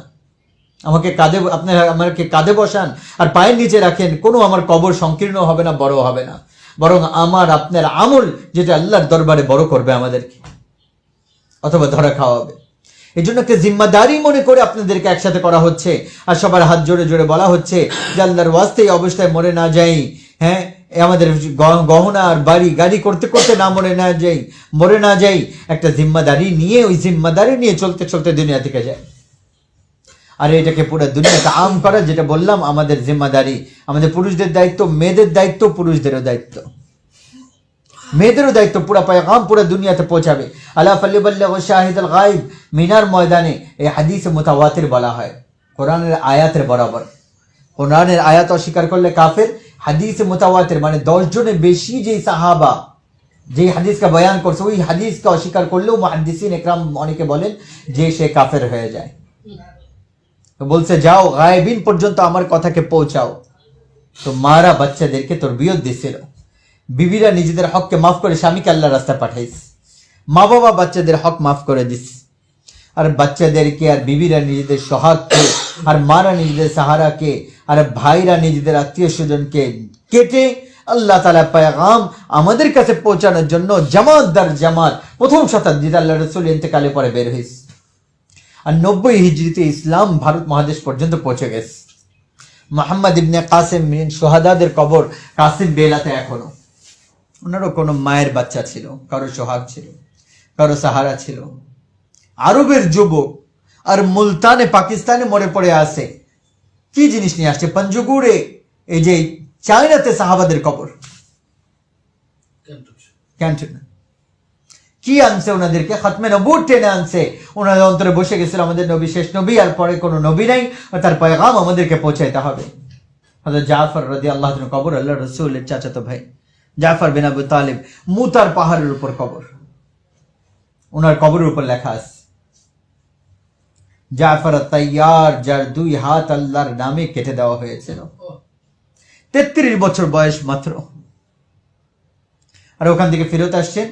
আপনারা আমাকে কাঁধে বসান আর পায়ের নিচে রাখেন, কোনো আমার কবর সংকীর্ণ হবে না, বড় হবে না, বরং আমার আপনার আমল যেটা আল্লাহর দরবারে বড় করবে আমাদেরকে, অথবা ধরা খাওয়াবে। এই জন্য একটা জিম্মাদারি মনে করে আপনাদেরকে একসাথে করা হচ্ছে, আর সবার হাত জোরে জোরে বলা হচ্ছে যে আল্লাহর ওয়াস্তে এই অবস্থায় মরে না যাই। হ্যাঁ, আমাদের গহনা আর বাড়ি গাড়ি করতে করতে না মরে না যাই, একটা জিম্মাদারি নিয়ে, ওই জিম্মাদারি নিয়ে চলতে চলতে দুনিয়া থেকে যায়। আর এটাকে পুরো দুনিয়াতে আম করা, যেটা বললাম আমাদের জিম্মাদারি, আমাদের পুরুষদের দায়িত্ব, মেয়েদের দায়িত্ব, পুরুষদেরও দায়িত্ব, মেয়েদেরও দায়িত্ব, পুরা পয়গাম পুরো দুনিয়াতে পৌঁছাবে। আলা ফালিবাল্লিগু শাহিদুল গায়ব, মিনার ময়দানে এই হাদিসে মুতাওয়াতির বলা হয়, কোরআনের আয়াতের বরাবর। কোরআনের আয়াত অস্বীকার করলে কাফের, হাদিসে মুতাওয়াতির মানে 10 জনের বেশি যেই সাহাবা যেই হাদিসকে বয়ান করছে, ওই হাদিসকে অস্বীকার করলেও মুহাদ্দিসিন ইকরাম অনেকে বলেন যে সে কাফের হয়ে যায়। বলছে যাও গায়েবিন পর্যন্ত আমার কথাকে পৌঁছাও। তো মারা বাচ্চাদেরকে তরবিয়ত দিছিল, বিবিরা নিজেদের হককে মাফ করে স্বামীকে আল্লাহর রাস্তায় পাঠাইছে, মা বাবা বাচ্চাদের হক মাফ করে দিস, আর বাচ্চাদেরকে আর বিবিরা নিজেদের সোহাগকে, আর মারা নিজেদের সাহারাকে, আর ভাইরা নিজেদের আত্মীয় স্বজনকে কেটে আল্লাহ তাআলা পয়গাম আমাদের কাছে পৌঁছানোর জন্য জামাত দার জামাত প্রথম শতাব্দীতে আল্লাহ রাসূল ইন্তেকালের পরে বের হয়েছে। আর 90 হিজরিতে ইসলাম ভারত মহাদেশ পর্যন্ত পৌঁছে গেছে। মোহাম্মদ ইবনে কাসেম সোহাদাদের কবর কাসিম বেলাতে এখনো। ওনারও কোনো মায়ের বাচ্চা ছিল, কারো সোহাগ ছিল, কারো সাহারা ছিল। আরবের যুবক আর মুলতানে পাকিস্তানে মরে পড়ে আছে। কি জিনিস নিয়ে আসছে? পঞ্জগুড়ে এই যে চায়নাতে সাহাবাদের কবর, ক্যান্টন কি আনছে ওনাদেরকে? খাতমে নবুত টেনে আনছে। ওনাদের অন্তরে বসে গেছিল আমাদের নবী শেষ নবী, আর পরে কোনো নবী নাই, তার পয়গাম আমাদেরকে পৌঁছাইতে হবে। হযরত জাফর রাদিয়াল্লাহু আনহু কবর, আল্লাহর রাসূলের চাচাতো ভাই জাফর বিন আবু তালিব, মুতার পাহাড়ের উপর কবর। ওনার কবরের উপর লেখা আছে জাফর তাইয়ার, যার 2 হাত আল্লাহর নামে কেটে দেওয়া হয়েছিল। 33 বছর বয়স মাত্র। আর ওখান থেকে ফেরত আসছেন,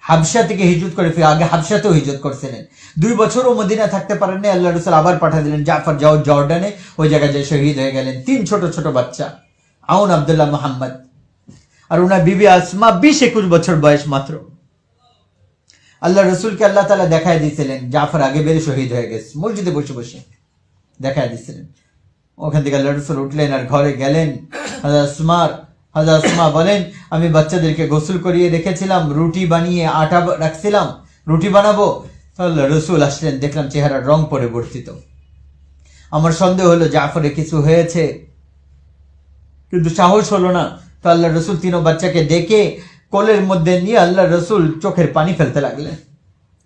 হাবশা থেকে হিজরত করে, আগে হাবশাতেও হিজরত করছিলেন। 2 বছরও মদিনা থাকতে পারেন না, আল্লাহ রাসূল আবার পাঠিয়ে দিলেন জাফর যাও জর্ডানে, ওই জায়গায় যে শহীদ হয়ে গেলেন। 3 ছোট ছোট বাচ্চা, আউন, আব্দুল্লাহ, মোহাম্মদ। আর ওনার বিবি আসমা 20-21 বছর বয়স মাত্র। আল্লাহ রসুলকে আল্লাহ তাআলা দেখায় দিয়েছিলেন, জাফর আগে বেড়ে শহীদ হয়ে গেছে, মসজিদে বসে বসে দেখায় দিয়েছিলেন। ওখান থেকে আল্লাহ রসুল উঠলেন আর ঘরে গেলেন। হযরত আসমা বলেন, আমি বাচ্চাদেরকে গোসল করিয়ে রেখেছিলাম, রুটি বানিয়ে আটা রাখছিলাম, রুটি বানাবো। আল্লাহ রসুল আসলেন, দেখলাম চেহারার রং পরিবর্তিত। আমার সন্দেহ হলো জাফরে কিছু হয়েছে, কিন্তু সাহস হলো না। তো আল্লাহ রসুল 3 বাচ্চাকে ডেকে কোলের মধ্যে নিয়ে আল্লাহ রসুল চোখের পানি ফেলতে লাগলেন।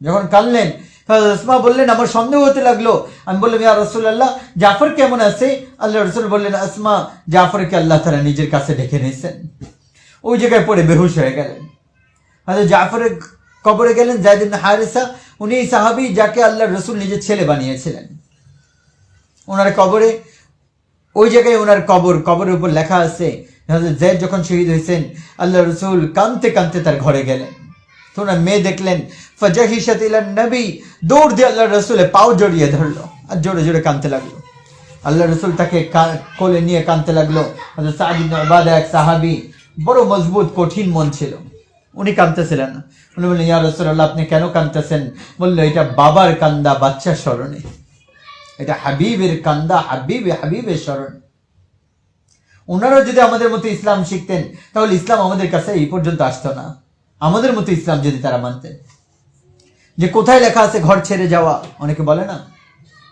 যখন কাঁদলেন, আসমা বললেন আমার সন্দেহ হতে লাগলো। আমি বললাম, ইয়া রাসূলুল্লাহ, জাফর কেমন আছে? আল্লাহ রসুল বললেন, আসমা, জাফরকে আল্লাহ তাআলা নিজের কাছে ডেকে নিয়েছেন। ওই জায়গায় পড়ে বেহুশ হয়ে গেলেন। হযরত জাফরের কবরে গেলেন। যায়েদ ইবনে হারিসা, উনি সাহাবী যাকে আল্লাহ রসুল নিজের ছেলে বানিয়েছিলেন। ওনার কবরে, ওই জায়গায় ওনার কবরের উপর লেখা আছে, হযরত যায়েদ যখন শহীদ হয়েছেন, আল্লাহ রসুল কাঁদতে কাঁদতে তার ঘরে গেলেন। তো ওনার মেয়ে দেখলেন, ফাজাহিশাত ইলান নবী, দৌড় দিয়ে আল্লাহ রসুলের পাও জড়িয়ে ধরলো আর জোরে জোরে কাঁদতে লাগলো। আল্লাহ রসুল তাকে কোলে নিয়ে কাঁদতে লাগলো। হযরত সাদ ইবনে উবাদা, এক সাহাবী, বড় মজবুত কঠিন মন ছিল, উনি কাঁদতেছিলেন না। উনি বললেন, ইয়া রাসূলুল্লাহ, আপনি কেন কাঁদতেছেন? বললো, এটা বাবার কান্দা বাচ্চার স্মরণে, এটা হাবিবের কান্দা হাবিবের স্মরণে। ওনারা যদি আমাদের মতো ইসলাম শিখতেন, তাহলে ইসলাম আমাদের কাছে এই পর্যন্ত আসতো না। আমাদের মতো ইসলাম যদি তারা মানতেন, যে কোথায় লেখা আছে ঘর ছেড়ে যাওয়া, অনেকে বলে না,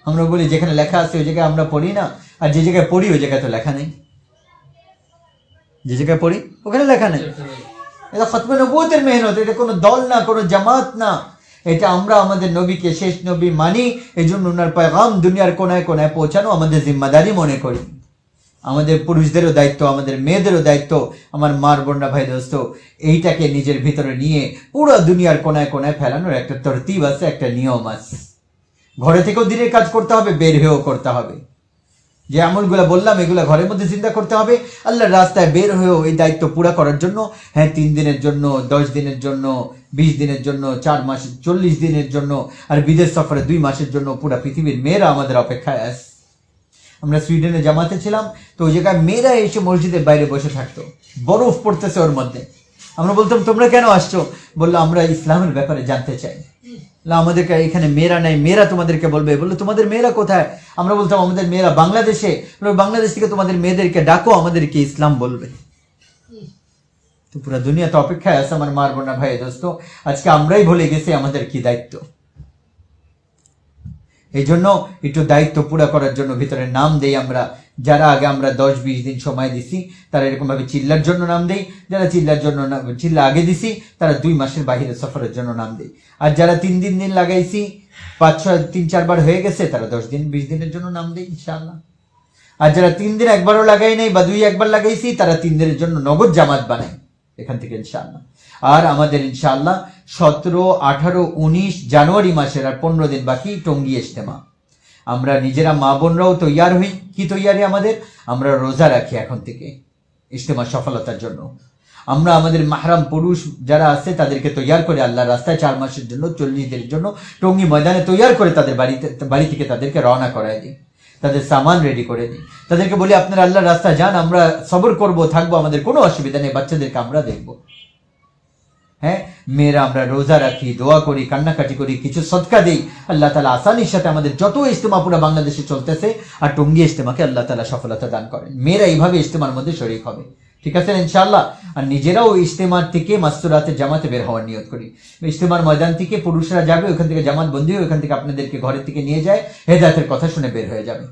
আমরা বলি যেখানে লেখা আছে ওই জায়গায় আমরা পড়ি না, আর যে জায়গায় পড়ি ওই জায়গায় তো লেখা নেই। যে জায়গায় পড়ি ওখানে লেখা নেই। এটা খতমে নবুয়তের মেহনত, এটা কোনো দল না, কোনো জামাত না। এটা আমরা আমাদের নবীকে শেষ নবী মানি, এই জন্য ওনার পয়গাম দুনিয়ার কোনায় কোনায় পৌঁছানো আমাদের জিম্মাদারি মনে করি। আমাদের পুরুষদেরও দায়িত্ব, আমাদের মেয়েদেরও দায়িত্ব, আমার মার বোনরা ভাই দোস্ত, এইটাকে নিজের ভিতরে নিয়ে পুরো দুনিয়ার কোনায় কোনায় ফেলানোর একটা তরতিব আছে, একটা নিয়ম আছে। ঘরে থেকেও দিনের কাজ করতে হবে, বের হয়েও করতে হবে। যে আমলগুলো বললাম এগুলো ঘরের মধ্যে চিন্তা করতে হবে, আল্লাহর রাস্তায় বের হয়েও এই দায়িত্ব পুরা করার জন্য। হ্যাঁ, 3 দিনের জন্য, 10 দিনের জন্য, 20 দিনের জন্য, 4 মাস, 40 দিনের জন্য, আর বিদেশ সফরে 2 মাসের জন্য পুরা পৃথিবীর মেয়েরা আমাদের অপেক্ষায় আছে। আমরা সুইডেনে জামাতে ছিলাম, তো ওই জায়গায় মেয়েরা এসে মসজিদের বাইরে বসে থাকতো, বরফ পড়তেছে ওর মধ্যে। আমরা বলতাম, তোমরা কেন আসছো? বললো, আমরা ইসলামের ব্যাপারে জানতে চাই। আমাদেরকে এখানে মেয়েরা নাই, মেয়েরা তোমাদেরকে বলবে। বললো, তোমাদের মেয়েরা কোথায়? আমরা বলতাম, আমাদের মেয়েরা বাংলাদেশে। বাংলাদেশ থেকে তোমাদের মেয়েদেরকে ডাকো, আমাদেরকে ইসলাম বলবে। তো পুরো দুনিয়া তো অপেক্ষায় আছে আমার মার বোনা ভাই দোস্ত। আজকে আমরাই ভুলে গেছি আমাদের কি দায়িত্ব। এই জন্য একটু দায়িত্ব পুরা করার জন্য ভিতরে নাম দেই আমরা। যারা আগে আমরা 10-20 দিন সময় দিছি, তারা এরকম ভাবে চিল্লার জন্য নাম দেই। যারা চিল্লা আগে দিছি, তারা 2 মাসের বাহিরে সফরের জন্য নাম দেই। আর যারা 3 দিন লাগাইছি, 3-4 বার হয়ে গেছে, তারা 10 দিন 20 দিনের জন্য নাম দেই ইনশাআল্লাহ। আর যারা 3 দিন একবারও লাগাই নাই বা 2-1 বার লাগাইছি, তারা 3 দিনের জন্য নগদ জামাত বানাই এখান থেকে ইনশাআল্লাহ। আর আমাদের ইনশাআল্লাহ 17, 18, 19 জানুয়ারি মাসের আর 15 দিন বাকি টঙ্গী ইজতেমা। আমরা নিজেরা মা বোনরাও তৈয়ার হই। কি তৈয়ারি আমাদের? আমরা রোজা রাখি এখন থেকে ইজতেমা সফলতার জন্য। আমরা আমাদের মাহরাম পুরুষ যারা আছে তাদেরকে তৈয়ার করে আল্লাহর রাস্তায় 4 মাসের জন্য, 40 দিনের জন্য টঙ্গী ময়দানে তৈয়ার করে তাদের বাড়ি থেকে তাদেরকে রওনা করায় দিই, তাদের সামান রেডি করে দিই। তাদেরকে বলি, আপনারা আল্লাহর রাস্তায় যান, আমরা সবর করব, থাকবো, আমাদের কোনো অসুবিধা নেই, বাচ্চাদেরকে আমরা দেখবো। হ্যাঁ, মেয়েরা আমরা রোজা রাখি, দোয়া করি, কান্নাকাটি করি, কিছু সদকা দিই। আল্লাহ তাআলা আসানির সাথে আমাদের যত ইজতেমা পুরো বাংলাদেশে চলতেছে আর টঙ্গী ইজতেমাকে আল্লাহ তাআলা সফলতা দান করেন। মেয়েরা এইভাবে ইজতেমার মধ্যে শরীক হবে, ঠিক আছে ইনশাআল্লাহ। আর নিজেরাও ইজতেমার থেকে মাস্তুরাতে জামাতে বের হওয়ার নিয়ত করি। ইজতেমার ময়দান থেকে পুরুষরা যাবে, ওখান থেকে জামাত বন্দী হয়ে ওখান থেকে আপনাদেরকে ঘরের থেকে নিয়ে যায়, হেদায়েতের কথা শুনে বের হয়ে যাবে।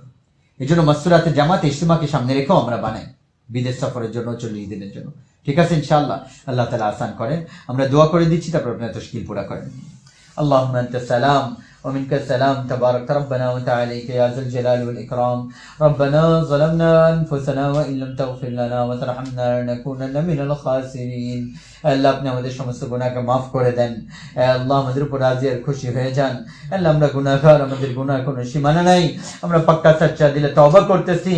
এই জন্য মাস্তুরাতে জামাত ইজতেমাকে সামনে রেখেও আমরা বানাই, বিদেশ সফরের জন্য 40 দিনের জন্য, ঠিক আছে ইনশাআল্লাহ। আল্লাহ তাআলা আসান করেন। আমরা দোয়া করে দিচ্ছি, তারপর আপনারা তাশকিল পুরা করেন। আল্লাহুম্মা আনতাস সালাম ومنك السلام تبارك ربنا وتعاليك يا ذا الجلال والإكرام. ربنا ظلمنا أنفسنا وإن لم تغفر لنا وترحمنا لنكونن من الخاسرين. আল্লাহ আপনি আমাদের সমস্ত গুনাহকে মাফ করে দেন। আল্লাহ আমাদের উপর রাজি আর খুশি হয়ে যান। আল্লাহ আমরা গুনাহগার, আমাদের গুনাহের কোনো সীমানা নাই। আমরা পাক্কা সচ্চা দিলে তওবা করতেছি।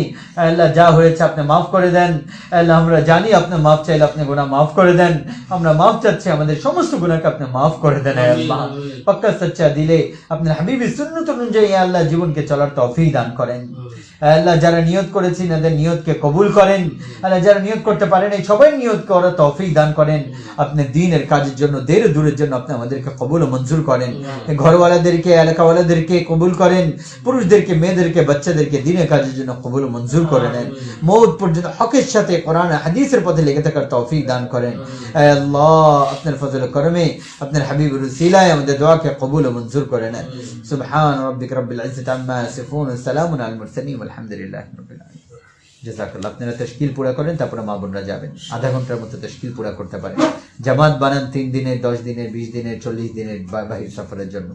আল্লাহ যা হয়েছে আপনি মাফ করে দেন। আল্লাহ আমরা জানি আপনি মাফ চাইলে আপনি গুনাহ মাফ করে দেন। আমরা মাফ চাচ্ছি, আমাদের সমস্ত গুনাহকে আপনি মাফ করে দেন। আল্লাহ পাক্কা সচ্চা দিলে আপনার হাবিবের সুন্নাত অনুযায়ী আল্লাহ জীবনকে চলার তৌফিক দান করেন। আল্লাহ যারা নিয়ত করেছেন তাদের নিয়তকে কবুল করেন। আল্লাহ যারা নিয়ত করতে পারেন এই সবাই নিয়ত করার তৌফিক দান করেন। আপনি দ্বীনের কাজের জন্য, দের দূরের জন্য আপনি আমাদেরকে কবুল ও মঞ্জুর করেন। ঘরওয়ালাদেরকে, এলাকাওয়ালাদেরকে কবুল করেন। পুরুষদেরকে, মেয়েদেরকে, বাচ্চাদেরকে দ্বীনের কাজের জন্য কবুল ও মঞ্জুর করে নেন। মওত পর্যন্ত হকের সাথে কোরআন হাদিসের পথে লেগে থাকার তৌফিক দান করেন। আল্লাহ আপনার ফজল ও করমে, আপনার হাবিবের উসিলায় আমাদের দোয়াকে কবুল ও মঞ্জুর করে নেন। সুবহান রাব্বিকা রাব্বিল ইজ্জাতি আম্মা ইয়াসিফুন ওয়া সালামুন আলাল মুরসালিন আলহামদুলিল্লাহি রাব্বিল আলামিন। জাযাকাল্লাহ। আপনারা তাশকিল পুরা করেন, তারপরে মা বোনরা যাবেন। আধা ঘন্টার মতো তাশকিল পুরা করতে পারেন। জামাত বানান 3 দিনের, 10 দিনের, 20 দিনের, 40 দিনের বাহির সফরের জন্য।